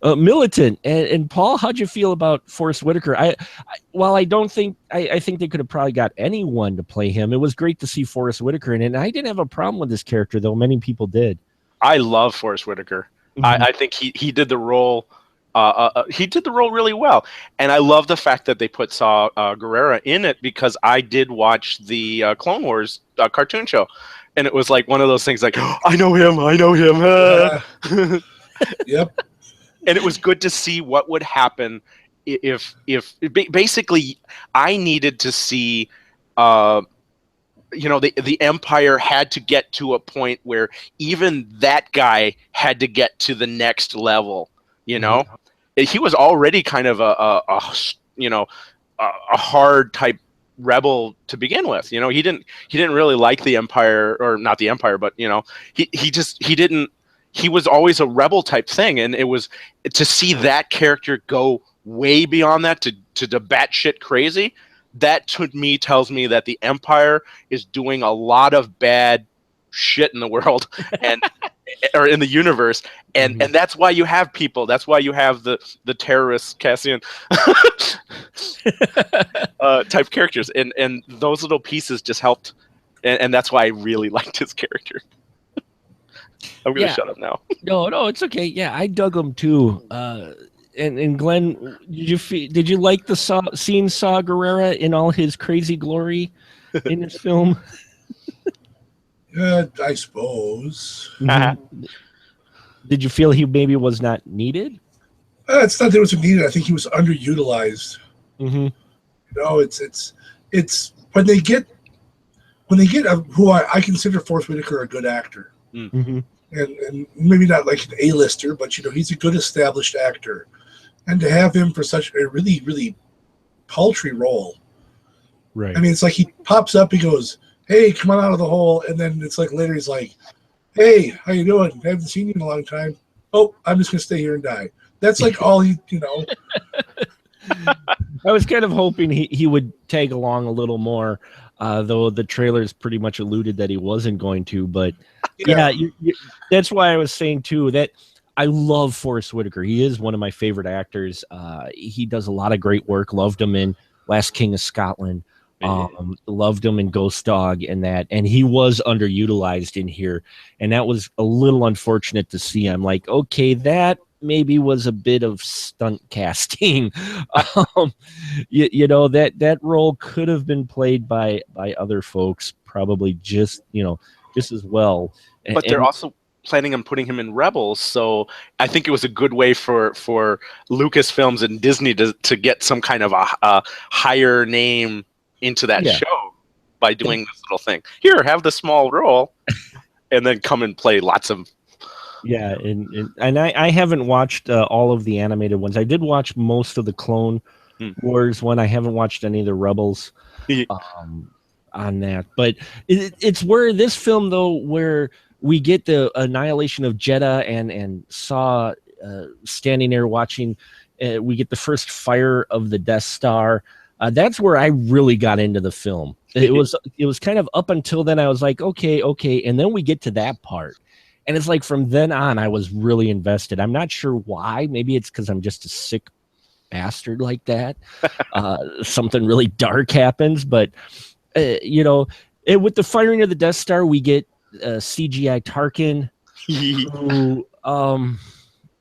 [SPEAKER 1] militant. And Paul, how'd you feel about Forrest Whitaker? I think they could have probably got anyone to play him. It was great to see Forrest Whitaker in it, and I didn't have a problem with this character, though many people did.
[SPEAKER 4] I love Forrest Whitaker. I think he did the role. He did the role really well, and I love the fact that they put Saw Gerrera in it, because I did watch the Clone Wars cartoon show. And it was like one of those things like, oh, I know him.
[SPEAKER 2] Yep.
[SPEAKER 4] And it was good to see what would happen if basically I needed to see, the Empire had to get to a point where even that guy had to get to the next level, he was already kind of a you know a hard type rebel to begin with. You know, he didn't really like the Empire, or not the Empire, but you know, he didn't. He was always a rebel type thing, and it was to see that character go way beyond that to the batshit crazy. That to me tells me that the Empire is doing a lot of bad shit in the world and or in the universe, and that's why you have people. That's why you have the terrorists, Cassian type characters, and those little pieces just helped, and that's why I really liked his character. I'm gonna shut up now.
[SPEAKER 1] No, it's okay. Yeah, I dug him too. And Glenn, did you like the seeing Saw Gerrera in all his crazy glory in this film?
[SPEAKER 2] I suppose.
[SPEAKER 1] Did you feel he maybe was not needed?
[SPEAKER 2] It's not that it was needed. I think he was underutilized.
[SPEAKER 1] Mm-hmm.
[SPEAKER 2] You know, it's when they get who I consider Forrest Whitaker a good actor.
[SPEAKER 1] Mm-hmm.
[SPEAKER 2] And maybe not like an A-lister, but you know, he's a good established actor. And to have him for such a really, really paltry role.
[SPEAKER 1] Right.
[SPEAKER 2] I mean, it's like he pops up, he goes, "Hey, come on out of the hole," and then it's like later he's like, "Hey, how you doing? I haven't seen you in a long time. Oh, I'm just gonna stay here and die." That's like all he, you know.
[SPEAKER 1] I was kind of hoping he would tag along a little more, though the trailers pretty much alluded that he wasn't going to. But yeah, that's why I was saying too that I love Forrest Whitaker. He is one of my favorite actors. He does a lot of great work. Loved him in Last King of Scotland. Loved him in Ghost Dog and that, and he was underutilized in here, and that was a little unfortunate to see. I'm like, okay, that maybe was a bit of stunt casting. You know, that role could have been played by other folks, probably just as well.
[SPEAKER 4] But they're also planning on putting him in Rebels, so I think it was a good way for Lucasfilms and Disney to get some kind of a higher name into that show by doing this little thing. Here, have the small role, and then come and play lots of.
[SPEAKER 1] Yeah, and I haven't watched all of the animated ones. I did watch most of the Clone Wars one. I haven't watched any of the Rebels on that. But it's where this film, though, where we get the annihilation of Jedha and Saw standing there watching. We get the first fire of the Death Star. That's where I really got into the film. It was kind of up until then. I was like, okay, and then we get to that part. And it's like from then on, I was really invested. I'm not sure why. Maybe it's because I'm just a sick bastard like that. Something really dark happens. But, with the firing of the Death Star, we get CGI Tarkin. Who,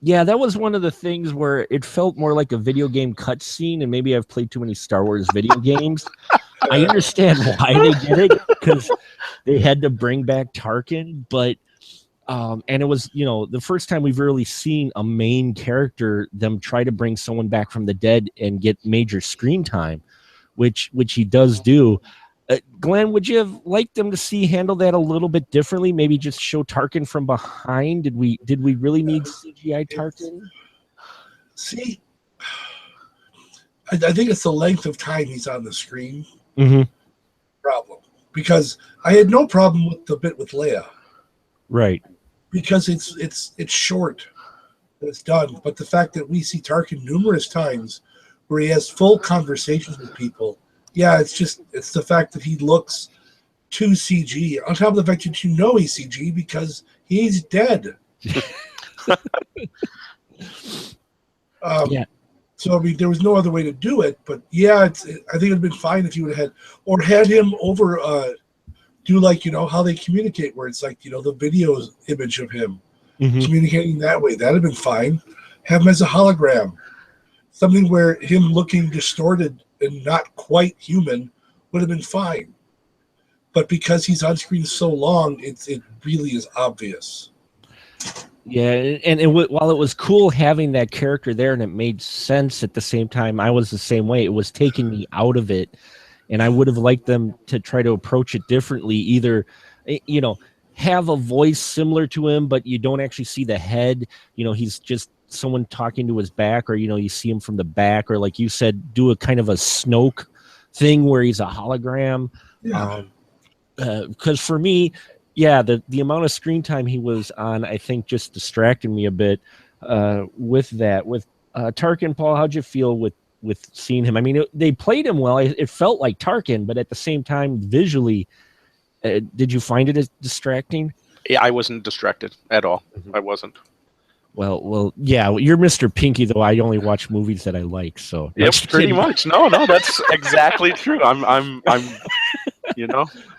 [SPEAKER 1] that was one of the things where it felt more like a video game cutscene. And maybe I've played too many Star Wars video games. I understand why they did it, because they had to bring back Tarkin. But and it was, the first time we've really seen a main character, them try to bring someone back from the dead and get major screen time, which he does do. Glenn, would you have liked them to handle that a little bit differently? Maybe just show Tarkin from behind? Did we really need CGI Tarkin?
[SPEAKER 2] See, I think it's the length of time he's on the screen. Problem, because I had no problem with the bit with Leia.
[SPEAKER 1] Right. Because
[SPEAKER 2] it's short and it's done. But the fact that we see Tarkin numerous times where he has full conversations with people, it's the fact that he looks too CG. On top of the fact that he's CG because he's dead. So I mean, there was no other way to do it. But I think it'd been fine if you would have had him over. Do like how they communicate, where it's like the video image of him communicating that way. That'd have been fine. Have him as a hologram, something where him looking distorted and not quite human would have been fine. But because he's on screen so long, it really is obvious.
[SPEAKER 1] Yeah, and while it was cool having that character there and it made sense at the same time, I was the same way. It was taking me out of it. And I would have liked them to try to approach it differently. Either, have a voice similar to him, but you don't actually see the head. He's just someone talking to his back, or you see him from the back, or like you said, do a kind of a Snoke thing where he's a hologram.
[SPEAKER 2] Yeah.
[SPEAKER 1] Because for me, yeah, the amount of screen time he was on, I think, just distracted me a bit with that. With Tarkin, Paul, how'd you feel with seeing him? I mean, they played him well. It felt like Tarkin, but at the same time, visually, did you find it as distracting?
[SPEAKER 4] Yeah, I wasn't distracted at all. I wasn't.
[SPEAKER 1] Well, yeah, you're Mr. Pinky, though. I only watch movies that I like, so
[SPEAKER 4] Yep, pretty much. No, that's exactly true. I'm,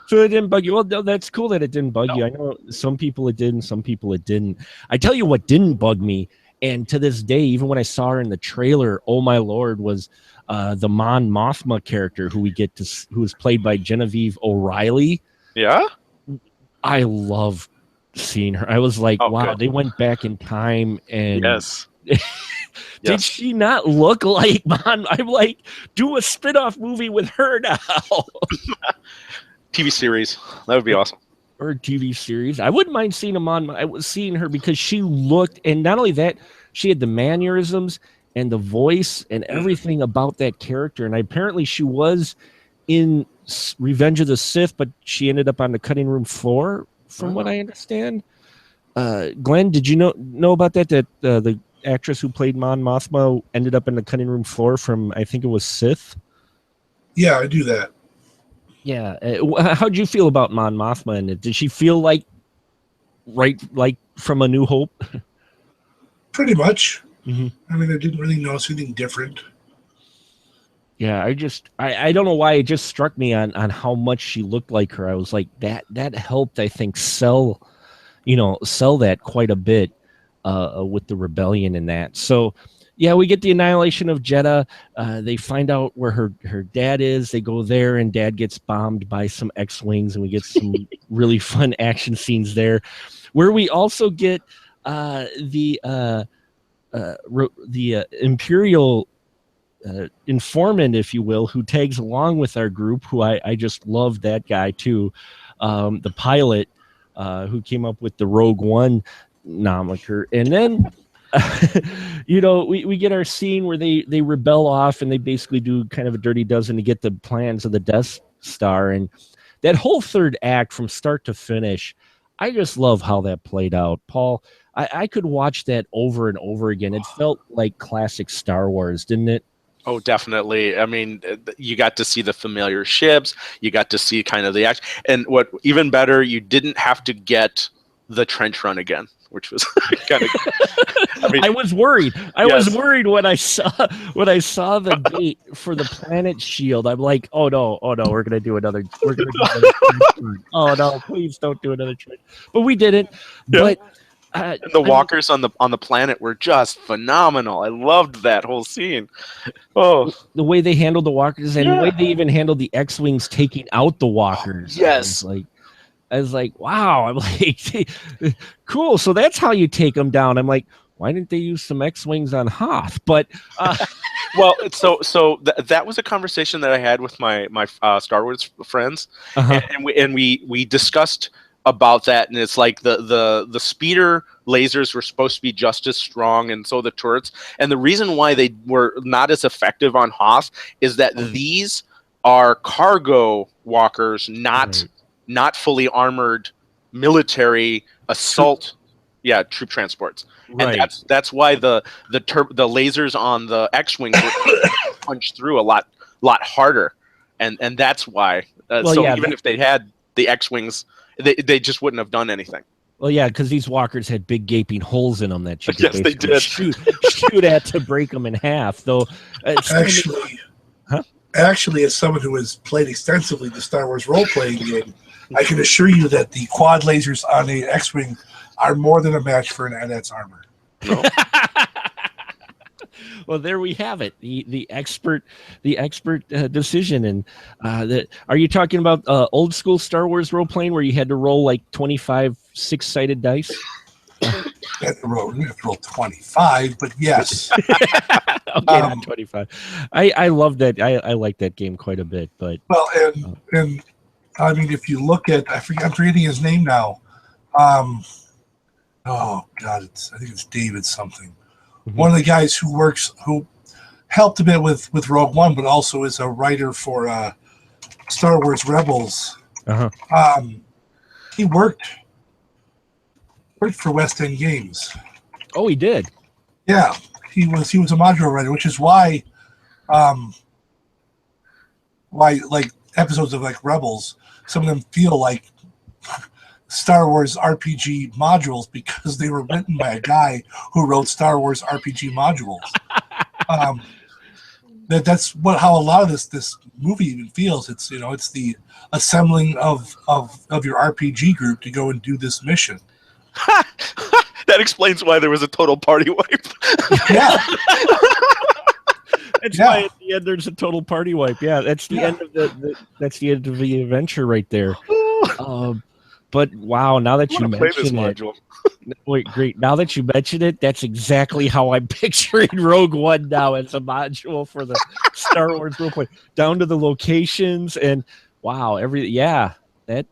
[SPEAKER 1] So it didn't bug you. Well, no, that's cool that it didn't bug you. I know some people it did and some people it didn't. I tell you what didn't bug me, and to this day, even when I saw her in the trailer, oh my lord, was the Mon Mothma character who is played by Genevieve O'Reilly.
[SPEAKER 4] Yeah,
[SPEAKER 1] I love seeing her. I was like, wow,
[SPEAKER 4] good.
[SPEAKER 1] They went back in time, and
[SPEAKER 4] yes.
[SPEAKER 1] did she not look like Mon? I'm like, do a spin-off movie with her now.
[SPEAKER 4] TV series. That would be awesome.
[SPEAKER 1] Or TV series. I wouldn't mind seeing him on. I was seeing her because she looked, and not only that, she had the mannerisms and the voice and everything about that character. And apparently she was in Revenge of the Sith, but she ended up on the cutting room floor, from what I understand. Glenn, did you know about that? That the actress who played Mon Mothma ended up in the cutting room floor from, I think it was Sith.
[SPEAKER 2] Yeah, I do that.
[SPEAKER 1] Yeah. How'd you feel about Mon Mothma in it? Did she feel like from A New Hope?
[SPEAKER 2] Pretty much.
[SPEAKER 1] Mm-hmm.
[SPEAKER 2] I mean, I didn't really notice anything different.
[SPEAKER 1] Yeah, I don't know why it just struck me on how much she looked like her. I was like, that helped, I think, sell that quite a bit with the rebellion and that. So yeah, we get the annihilation of Jeddah. They find out where her dad is. They go there, and Dad gets bombed by some X-Wings, and we get some really fun action scenes there, where we also get the Imperial informant, if you will, who tags along with our group, who I just love that guy too. The pilot who came up with the Rogue One nomenclature. And then we get our scene where they rebel off, and they basically do kind of a dirty dozen to get the plans of the Death Star. And that whole third act from start to finish, I just love how that played out. Paul, I could watch that over and over again. It felt like classic Star Wars, didn't it?
[SPEAKER 4] Oh, definitely. I mean, you got to see the familiar ships. You got to see kind of the action. And what even better, you didn't have to get the trench run again, which was kind of.
[SPEAKER 1] I was worried. I was worried when I saw the gate for the planet shield. I'm like, oh no, we're gonna do another. We're gonna do another trench. Oh no, please don't do another trench. But we didn't.
[SPEAKER 4] Yeah.
[SPEAKER 1] But.
[SPEAKER 4] And the walkers on the planet were just phenomenal. I loved that whole scene. Oh,
[SPEAKER 1] the way they handled the walkers, and the way they even handled the X-Wings taking out the walkers.
[SPEAKER 4] Yes.
[SPEAKER 1] I was like, wow. I'm like, cool. So that's how you take them down. I'm like, why didn't they use some X-Wings on Hoth? But
[SPEAKER 4] well, so that was a conversation that I had with my Star Wars friends, and we discussed about that, and it's like the speeder lasers were supposed to be just as strong, and so the turrets. And the reason why they were not as effective on Hoth is that these are cargo walkers, not fully armored military assault troop transports. Right. And that's why the lasers on the X-Wing were punched through a lot harder, and that's why. Even if they had the X-Wings, they just wouldn't have done anything.
[SPEAKER 1] Well, yeah, because these walkers had big gaping holes in them that you could
[SPEAKER 4] they did.
[SPEAKER 1] shoot at to break them in half. Though,
[SPEAKER 2] actually, as someone who has played extensively the Star Wars role-playing game, I can assure you that the quad lasers on a X-Wing are more than a match for an AT-AT's armor. No.
[SPEAKER 1] Well, there we have it. The expert decision. And are you talking about old school Star Wars role playing where you had to roll like 25 6-sided dice?
[SPEAKER 2] You have to roll 25, but yes.
[SPEAKER 1] Okay, not 25. I love that. I like that game quite a bit. But
[SPEAKER 2] and I mean, if you look at, I'm forgetting his name now. Oh God, I think it's David something. one of the guys who helped a bit with Rogue One, but also is a writer for Star Wars Rebels. He worked for West End Games.
[SPEAKER 1] Oh, he did.
[SPEAKER 2] Yeah, he was a modular writer, which is why like episodes of like Rebels, some of them feel like Star Wars RPG modules because they were written by a guy who wrote Star Wars RPG modules. That's how a lot of this movie even feels. It's it's the assembling of your RPG group to go and do this mission.
[SPEAKER 4] That explains why there was a total party wipe.
[SPEAKER 2] Yeah.
[SPEAKER 1] That's why at the end there's a total party wipe. Yeah, that's the end of that's the end of the adventure right there. But wow, now that you mention it, wait, great. Now that you mention it, that's exactly how I'm picturing Rogue One now as a module for the Star Wars group, down to the locations and wow, that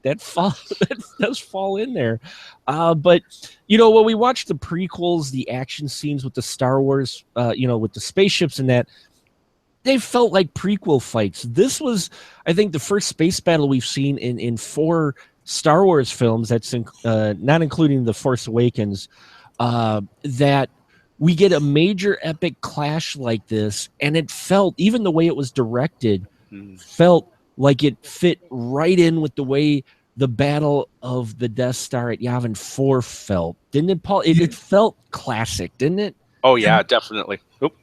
[SPEAKER 1] does fall in there. But when we watch the prequels, the action scenes with the Star Wars, with the spaceships and that, they felt like prequel fights. This was, I think, the first space battle we've seen in 4 Star Wars films. That's not including The Force Awakens. That we get a major epic clash like this, and it felt, even the way it was directed, felt like it fit right in with the way the Battle of the Death Star at Yavin 4 felt. Didn't it, Paul? It felt classic, didn't it?
[SPEAKER 4] Oh, yeah, definitely. Oop.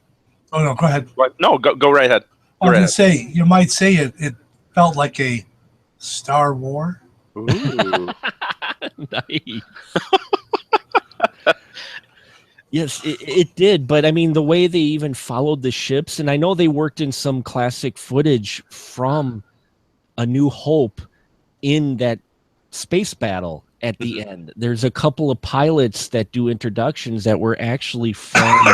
[SPEAKER 2] Oh, no, go ahead.
[SPEAKER 4] No, go right ahead.
[SPEAKER 2] I was going to say, you might say it felt like a Star War.
[SPEAKER 4] Ooh.
[SPEAKER 1] Nice. Yes, it did. But I mean, the way they even followed the ships, and I know they worked in some classic footage from A New Hope in that space battle at the end. There's a couple of pilots that do introductions that were actually from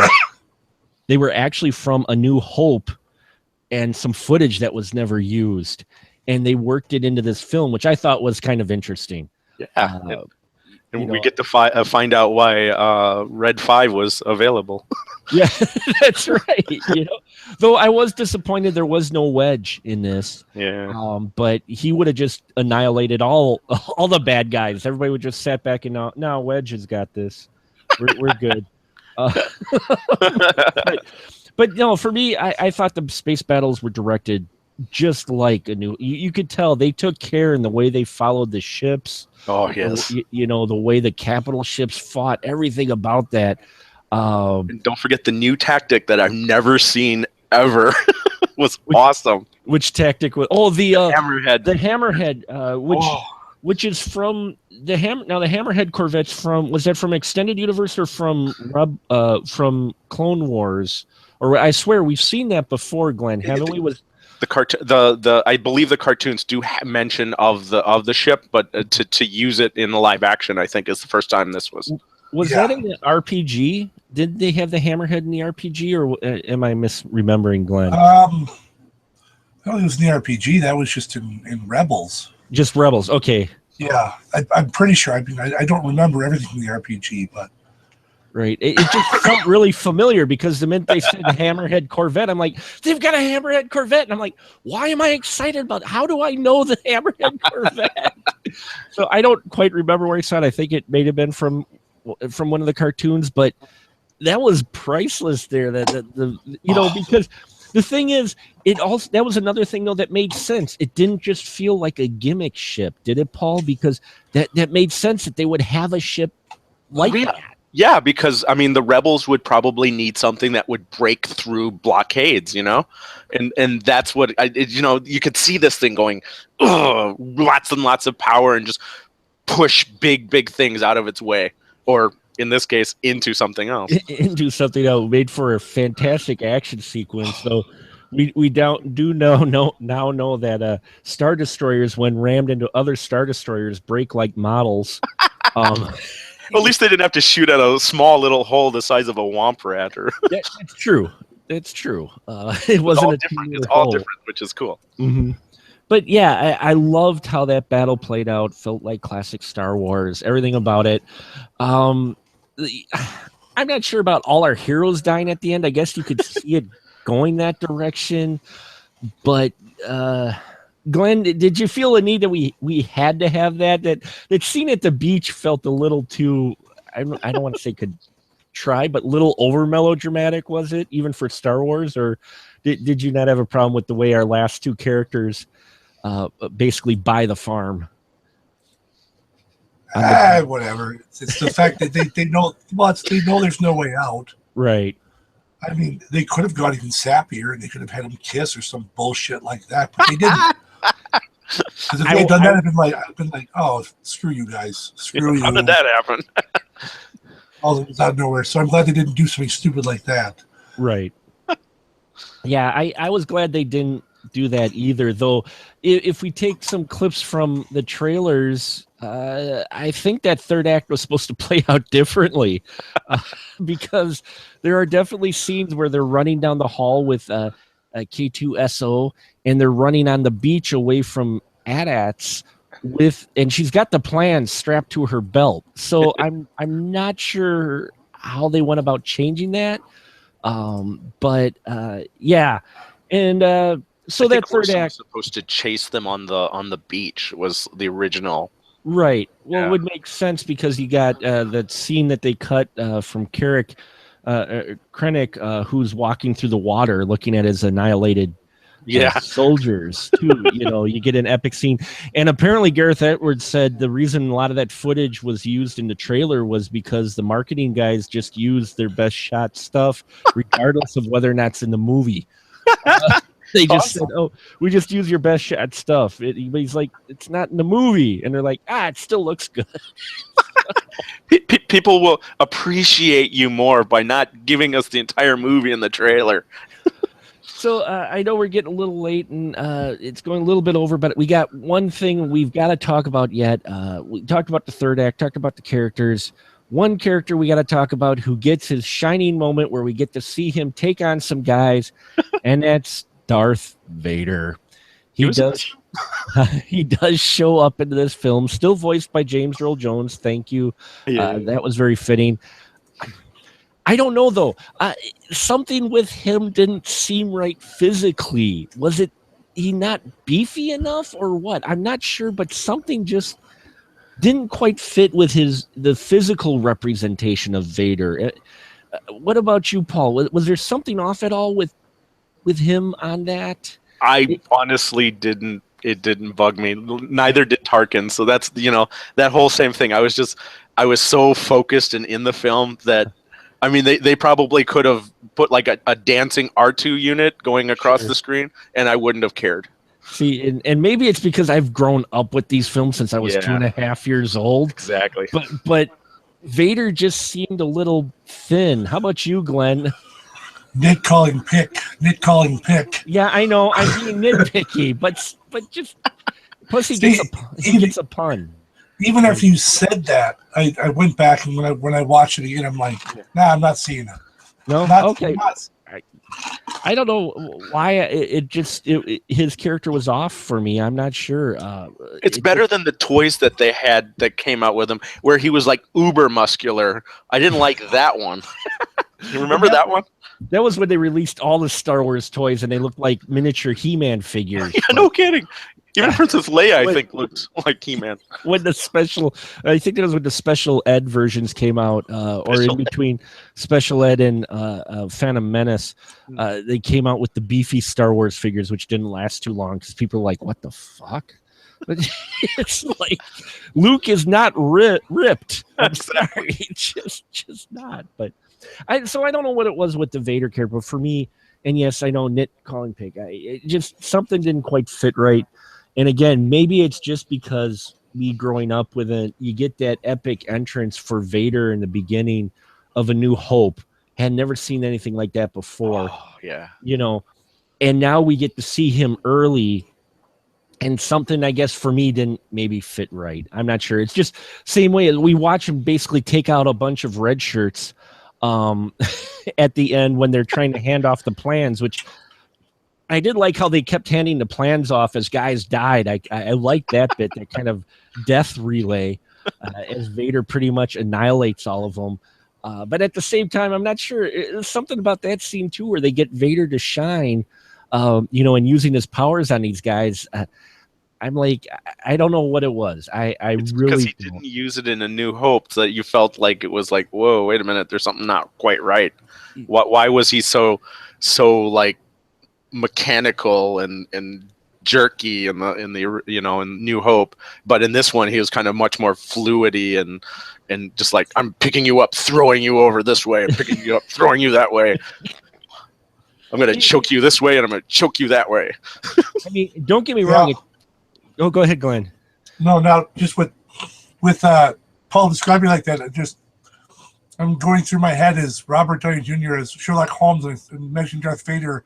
[SPEAKER 1] A New Hope, and some footage that was never used, and they worked it into this film, which I thought was kind of interesting.
[SPEAKER 4] Yeah. And we get to find out why Red 5 was available.
[SPEAKER 1] Yeah, that's right. Though I was disappointed there was no Wedge in this.
[SPEAKER 4] Yeah.
[SPEAKER 1] But he would have just annihilated all the bad guys. Everybody would just sat back and no, Wedge has got this. We're good. But no, for me, I thought the space battles were directed just like a new. You could tell they took care in the way they followed the ships.
[SPEAKER 4] Oh yes,
[SPEAKER 1] the way the capital ships fought, everything about that.
[SPEAKER 4] And don't forget the new tactic that I've never seen ever was awesome.
[SPEAKER 1] Which tactic was? Oh, the
[SPEAKER 4] hammerhead.
[SPEAKER 1] The hammerhead, which is from the Now the hammerhead corvette's was that from Extended Universe or from Clone Wars? Or I swear we've seen that before, Glenn, haven't we?
[SPEAKER 4] I believe the cartoons do mention of the ship, but to use it in the live action, I think is the first time this was.
[SPEAKER 1] Was that in the RPG? Did they have the hammerhead in the RPG, or am I misremembering, Glenn?
[SPEAKER 2] I don't think it was in the RPG. That was just in Rebels.
[SPEAKER 1] Just Rebels, okay.
[SPEAKER 2] Yeah, I'm pretty sure. I mean, I don't remember everything from the RPG, but.
[SPEAKER 1] Right. It just felt really familiar because the minute they said Hammerhead Corvette, I'm like, they've got a Hammerhead Corvette. And I'm like, why am I excited about it? How do I know the Hammerhead Corvette? So I don't quite remember where I saw it. I think it may have been from one of the cartoons, but that was priceless there. Because the thing is, that was another thing though that made sense. It didn't just feel like a gimmick ship, did it, Paul? Because that made sense that they would have a ship like that.
[SPEAKER 4] Yeah, because I mean, the rebels would probably need something that would break through blockades, and that's what you could see this thing going, lots and lots of power, and just push big things out of its way, or in this case, into something else.
[SPEAKER 1] Into something else, made for a fantastic action sequence. So we now know that Star Destroyers, when rammed into other Star Destroyers, break like models.
[SPEAKER 4] Well, at least they didn't have to shoot at a small little hole the size of a womp rat.
[SPEAKER 1] That's true. It's true. It wasn't
[SPEAKER 4] It's all different, which is cool.
[SPEAKER 1] Mm-hmm. But yeah, I loved how that battle played out. Felt like classic Star Wars. Everything about it. I'm not sure about all our heroes dying at the end. I guess you could see it going that direction, but Glenn, did you feel a need that we had to have that scene at the beach felt a little too? I don't want to say could try, but little over melodramatic, was it even for Star Wars, or did you not have a problem with the way our last two characters basically buy the farm?
[SPEAKER 2] Whatever. It's the fact that they know they know there's no way out.
[SPEAKER 1] Right.
[SPEAKER 2] I mean, they could have gone even sappier and they could have had him kiss or some bullshit like that, but they didn't. Because if they had done that, I'd been like, oh, screw you guys. Screw you.
[SPEAKER 4] How did that happen?
[SPEAKER 2] All of it was out of nowhere. So I'm glad they didn't do something stupid like that.
[SPEAKER 1] Right. Yeah, I was glad they didn't do that either, though. If we take some clips from the trailers, I think that third act was supposed to play out differently, because there are definitely scenes where they're running down the hall with a K2SO, and they're running on the beach away from AT-ATs and she's got the plans strapped to her belt. So I'm not sure how they went about changing that. But yeah. And so that third act
[SPEAKER 4] supposed to chase them on the beach was the original.
[SPEAKER 1] Right. Well, it would make sense because you got that scene that they cut from Krennic, who's walking through the water looking at his annihilated soldiers too. You get an epic scene. And apparently Gareth Edwards said the reason a lot of that footage was used in the trailer was because the marketing guys just used their best shot stuff regardless of whether or not it's in the movie. They just said, oh, we just use your best shot stuff. But he's like, it's not in the movie. And they're like, it still looks good.
[SPEAKER 4] People will appreciate you more by not giving us the entire movie in the trailer.
[SPEAKER 1] So I know we're getting a little late and it's going a little bit over, but we got one thing we've got to talk about yet. We talked about the third act, talked about the characters. One character we got to talk about who gets his shining moment where we get to see him take on some guys, and that's Darth Vader. He does show up into this film, still voiced by James Earl Jones. Thank you. That was very fitting. I don't know, though. Something with him didn't seem right physically. Was it he not beefy enough or what? I'm not sure, but something just didn't quite fit with the physical representation of Vader. What about you, Paul? Was there something off at all with him on that?
[SPEAKER 4] I honestly didn't. It didn't bug me. Neither did Tarkin. So that's that whole same thing. I was so focused and in the film that. I mean, they probably could have put like a dancing R2 unit going across the screen, and I wouldn't have cared.
[SPEAKER 1] See, and maybe it's because I've grown up with these films since I was 2.5 years old.
[SPEAKER 4] Exactly.
[SPEAKER 1] But Vader just seemed a little thin. How about you, Glenn?
[SPEAKER 2] Nit calling pick.
[SPEAKER 1] Yeah, I know. I'm being nitpicky, but just plus he gets a pun.
[SPEAKER 2] Even if you said that, I went back and when I watched it again, I'm like, nah, I'm not seeing it.
[SPEAKER 1] No, okay. I don't know why his character was off for me. I'm not sure.
[SPEAKER 4] It's better than the toys that they had that came out with him, where he was like uber muscular. I didn't like that one. You remember that one?
[SPEAKER 1] That was when they released all the Star Wars toys, and they looked like miniature He-Man figures.
[SPEAKER 4] Yeah, no kidding. Even Princess Leia, I think, looked like He-Man.
[SPEAKER 1] I think that was when the special ed versions came out, or in between special ed and Phantom Menace, they came out with the beefy Star Wars figures, which didn't last too long because people were like, "What the fuck?" But it's like Luke is not ripped. I'm sorry, just not. But I don't know what it was with the Vader character, but for me, and yes, I know Nit calling pig. Just something didn't quite fit right. And again, maybe it's just because me growing up with it, you get that epic entrance for Vader in the beginning of A New Hope. Had never seen anything like that before.
[SPEAKER 4] Oh, yeah.
[SPEAKER 1] And now we get to see him early, and something, I guess, for me didn't maybe fit right. I'm not sure. It's just same way we watch him basically take out a bunch of red shirts at the end when they're trying to hand off the plans, which I did like how they kept handing the plans off as guys died. I liked that bit, that kind of death relay as Vader pretty much annihilates all of them. But at the same time, I'm not sure. There's something about that scene too, where they get Vader to shine, and using his powers on these guys. I'm like, I don't know what it was.
[SPEAKER 4] It's
[SPEAKER 1] Really
[SPEAKER 4] because he didn't use it in A New Hope that you felt like it was like, whoa, wait a minute, there's something not quite right. Why was he so like mechanical and jerky in New Hope, but in this one he was kind of much more fluidy and just like, I'm picking you up, throwing you over this way, I'm picking you up, throwing you that way. I'm gonna choke you this way, and I'm gonna choke you that way.
[SPEAKER 1] I mean, don't get me wrong. Oh, go ahead, Glenn.
[SPEAKER 2] No, now just with Paul describing like that, I'm going through my head as Robert Downey Jr. as Sherlock Holmes and imagining Darth Vader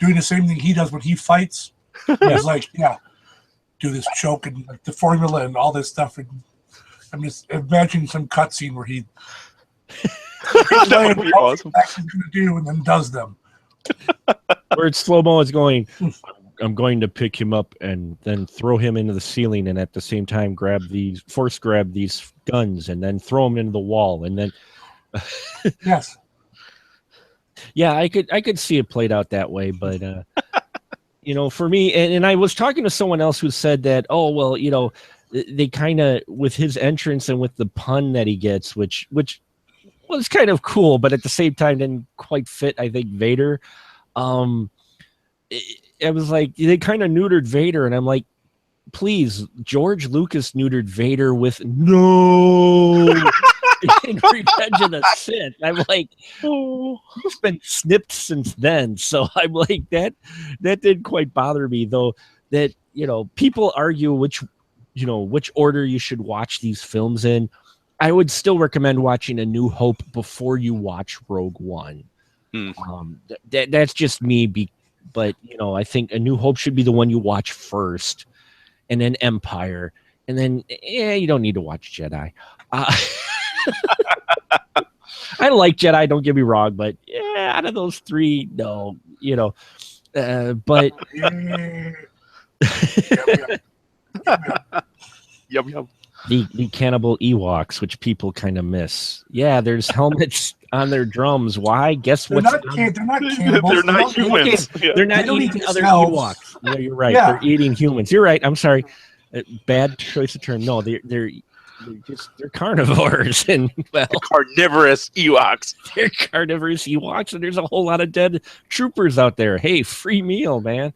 [SPEAKER 2] doing the same thing he does when he fights. He's like, do this choke and like, the formula and all this stuff. And I'm just imagining some cutscene where he
[SPEAKER 4] that would be awesome.
[SPEAKER 2] He's going to do and then does them.
[SPEAKER 1] Where it's slow-mo, it's going, I'm going to pick him up and then throw him into the ceiling, and at the same time force grab these guns and then throw them into the wall, and then
[SPEAKER 2] yes.
[SPEAKER 1] Yeah, I could see it played out that way, but for me, and I was talking to someone else who said that, oh well, they kind of, with his entrance and with the pun that he gets, which was kind of cool, but at the same time didn't quite fit, I think, Vader. It was like they kind of neutered Vader, and I'm like, please, George Lucas neutered Vader with no in Revenge of the Sith. I'm like, he's been snipped since then. So I'm like, that didn't quite bother me, though. That people argue which order you should watch these films in. I would still recommend watching A New Hope before you watch Rogue One. That's just me. But I think A New Hope should be the one you watch first, and then Empire, and then you don't need to watch Jedi. I like Jedi, don't get me wrong, but out of those three, no, but
[SPEAKER 4] Yum.
[SPEAKER 1] The cannibal Ewoks, which people kind of miss. Yeah, there's helmets on their drums. Why? Guess what?
[SPEAKER 2] They're not cannibals.
[SPEAKER 4] They're not humans.
[SPEAKER 1] They're not eating other Ewoks. Yeah, you're right. Yeah. They're eating humans. You're right. I'm sorry. Bad choice of term. No, they're carnivores, and well,
[SPEAKER 4] carnivorous Ewoks.
[SPEAKER 1] They're carnivorous Ewoks, and there's a whole lot of dead troopers out there. Hey, free meal, man.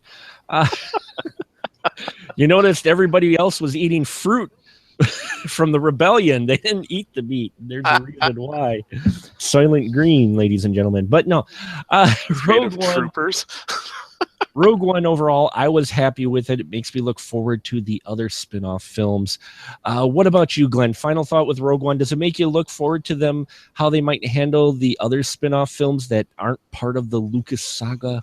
[SPEAKER 1] You noticed everybody else was eating fruit from the rebellion. They didn't eat the meat. There's a reason why. Soylent Green, ladies and gentlemen. But no, Rogue One. Troopers. Rogue One overall, I was happy with it. It makes me look forward to the other spin-off films. What about you, Glenn? Final thought with Rogue One. Does it make you look forward to them, how they might handle the other spin-off films that aren't part of the Lucas saga?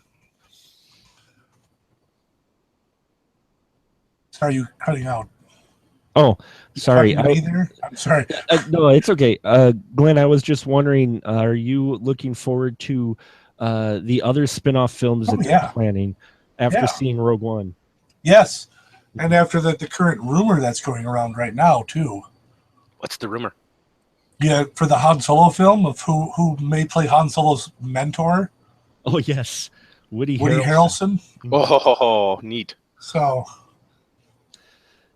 [SPEAKER 2] Are you cutting out?
[SPEAKER 1] Oh, sorry.
[SPEAKER 2] I'm sorry.
[SPEAKER 1] No, it's okay. Glenn, I was just wondering, are you looking forward to the other spin-off films that they're planning after seeing Rogue One?
[SPEAKER 2] Yes. And after the current rumor that's going around right now, too.
[SPEAKER 4] What's the rumor?
[SPEAKER 2] Yeah, for the Han Solo film of who may play Han Solo's mentor.
[SPEAKER 1] Oh, yes. Woody
[SPEAKER 2] Harrelson.
[SPEAKER 4] Oh, neat.
[SPEAKER 2] So...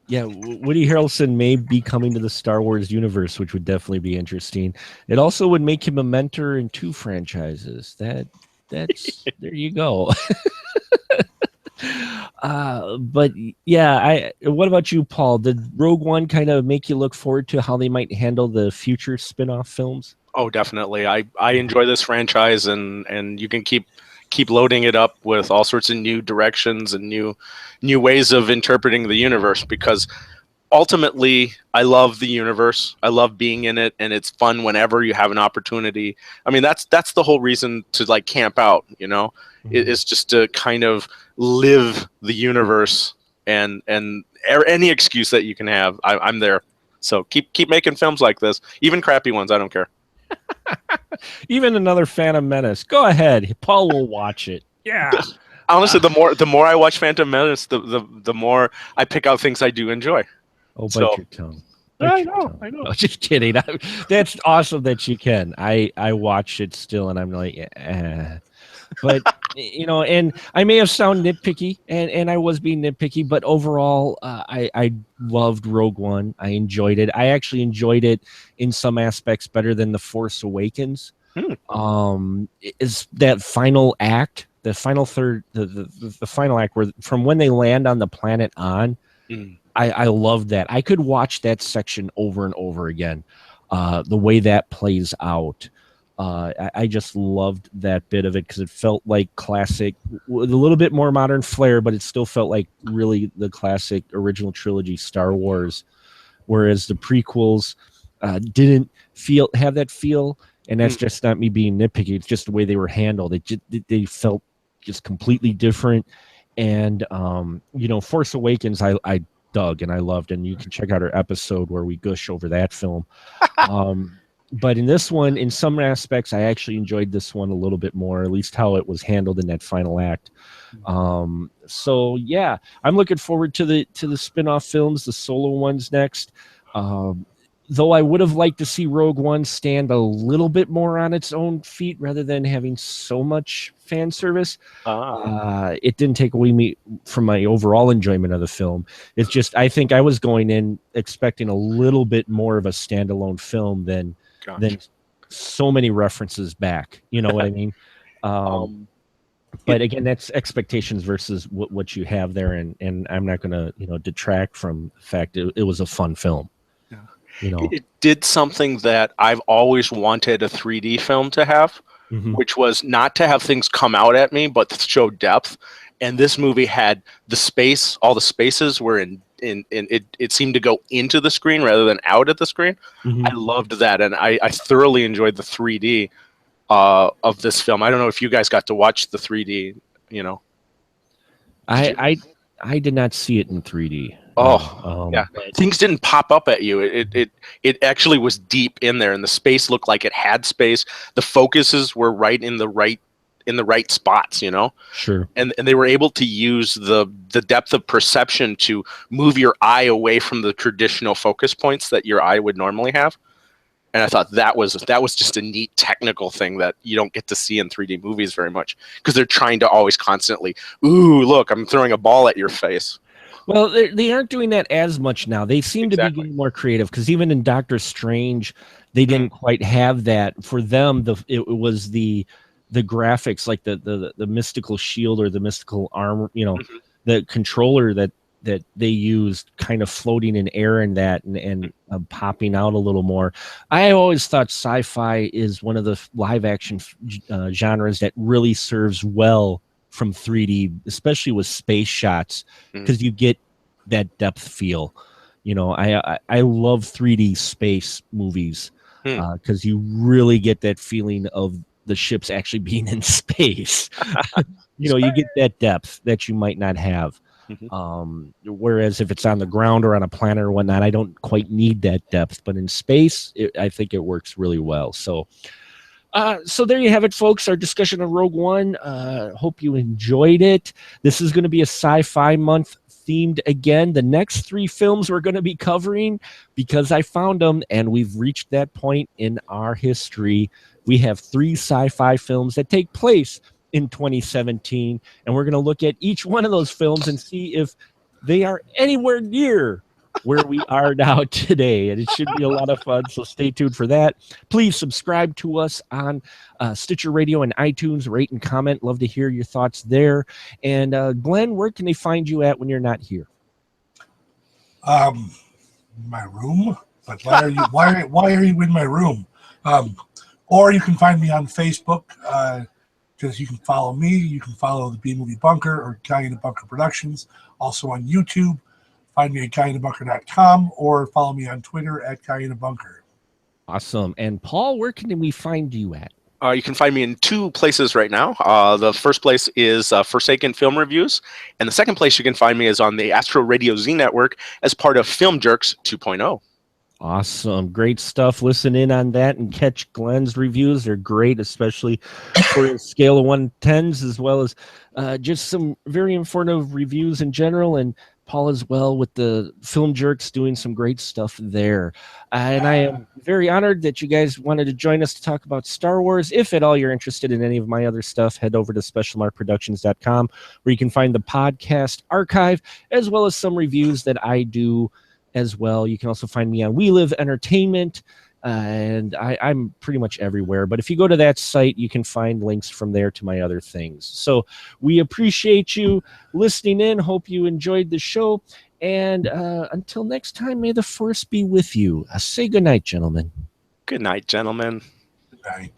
[SPEAKER 1] yeah, Woody Harrelson may be coming to the Star Wars universe, which would definitely be interesting. It also would make him a mentor in 2 franchises. That's there you go. But yeah, what about you, Paul? Did Rogue One kind of make you look forward to how they might handle the future spin-off films?
[SPEAKER 4] Oh, definitely. I enjoy this franchise, and you can keep loading it up with all sorts of new directions and new ways of interpreting the universe, because ultimately I love the universe. I love being in it, and it's fun whenever you have an opportunity. I mean, that's the whole reason to like camp out, It's just to kind of live the universe, and any excuse that you can have, I'm there. So keep making films like this, even crappy ones. I don't care.
[SPEAKER 1] Even another Phantom Menace. Go ahead. Paul will watch it. Yeah.
[SPEAKER 4] Honestly, the more I watch Phantom Menace, the more I pick out things I do enjoy.
[SPEAKER 1] Oh, bite your tongue. I
[SPEAKER 4] know.
[SPEAKER 1] No, just kidding. That's awesome that you can. I watch it still, and I'm like, but and I may have sounded nitpicky, and I was being nitpicky, but overall, I loved Rogue One. I enjoyed it. I actually enjoyed it in some aspects better than The Force Awakens. Is that final act, the final third, the final act where from when they land on the planet on. I love that. I could watch that section over and over again. The way that plays out. I just loved that bit of it because it felt like classic with a little bit more modern flair, but it still felt like really the classic original trilogy Star Wars. Whereas the prequels didn't have that feel. And that's just not me being nitpicky. It's just the way they were handled. They felt just completely different. And, Force Awakens, I dug and I loved, and you can check out our episode where we gush over that film. But in this one, in some aspects, I actually enjoyed this one a little bit more, at least how it was handled in that final act. So yeah, I'm looking forward to the spin-off films, the solo ones next. Though I would have liked to see Rogue One stand a little bit more on its own feet rather than having so much fan service. It didn't take away from my overall enjoyment of the film. It's just I think I was going in expecting a little bit more of a standalone film than so many references back. You know what I mean? But again, that's expectations versus what you have there, and I'm not going to detract from the fact it was a fun film.
[SPEAKER 4] It did something that I've always wanted a 3D film to have, which was not to have things come out at me, but to show depth. And this movie had the space; all the spaces were in it seemed to go into the screen rather than out at the screen. I loved that, and I thoroughly enjoyed the 3D of this film. I don't know if you guys got to watch the 3D.
[SPEAKER 1] I did not see it in 3D.
[SPEAKER 4] Yeah, things didn't pop up at you. It actually was deep in there, and the space looked like it had space. The focuses were right in the right spots,
[SPEAKER 1] Sure.
[SPEAKER 4] And they were able to use the depth of perception to move your eye away from the traditional focus points that your eye would normally have. And I thought that was just a neat technical thing that you don't get to see in 3D movies very much, because they're trying to always constantly, ooh, look, I'm throwing a ball at your face.
[SPEAKER 1] Well, they aren't doing that as much now. They seem to be getting more creative, because even in Doctor Strange, they didn't quite have that. For them, it was the graphics, like the mystical shield or the mystical armor, the controller that they used kind of floating in air in that and popping out a little more. I always thought sci-fi is one of the live action genres that really serves well from 3D, especially with space shots, because you get that depth feel. I love 3D space movies because you really get that feeling of the ships actually being in space. You get that depth that you might not have. Whereas if it's on the ground or on a planet or whatnot, I don't quite need that depth. But in space, I think it works really well. So there you have it, folks. Our discussion of Rogue One. Hope you enjoyed it. This is going to be a sci-fi month themed again. The next 3 films we're going to be covering, because I found them, and we've reached that point in our history. We have 3 sci-fi films that take place in 2017, and we're going to look at each one of those films and see if they are anywhere near where we are now today, and it should be a lot of fun, so stay tuned for that. Please subscribe to us on Stitcher Radio and iTunes. Rate and comment. Love to hear your thoughts there. And Glenn, where can they find you at when you're not here?
[SPEAKER 2] My room. But why are you in my room? Or you can find me on Facebook, because you can follow me. You can follow the B Movie Bunker or Guy in the Bunker Productions. Also on YouTube. Find me at guyinthebunker.com, or follow me on Twitter at guyinthebunker.
[SPEAKER 1] Awesome. And Paul, where can we find you at?
[SPEAKER 4] You can find me in 2 places right now. The first place is Forsaken Film Reviews, and the second place you can find me is on the Astro Radio Z Network as part of Film Jerks 2.0.
[SPEAKER 1] Awesome. Great stuff. Listen in on that and catch Glenn's reviews. They're great, especially for a scale of 1 to 10s, as well as just some very informative reviews in general. And Paul as well with the Film Jerks doing some great stuff there. And I am very honored that you guys wanted to join us to talk about Star Wars. If at all you're interested in any of my other stuff, head over to specialmarkproductions.com where you can find the podcast archive as well as some reviews that I do as well. You can also find me on We Live Entertainment. And I'm pretty much everywhere. But if you go to that site, you can find links from there to my other things. So we appreciate you listening in. Hope you enjoyed the show. And until next time, may the force be with you. Say goodnight, gentlemen.
[SPEAKER 4] Good night, gentlemen.
[SPEAKER 2] Good night.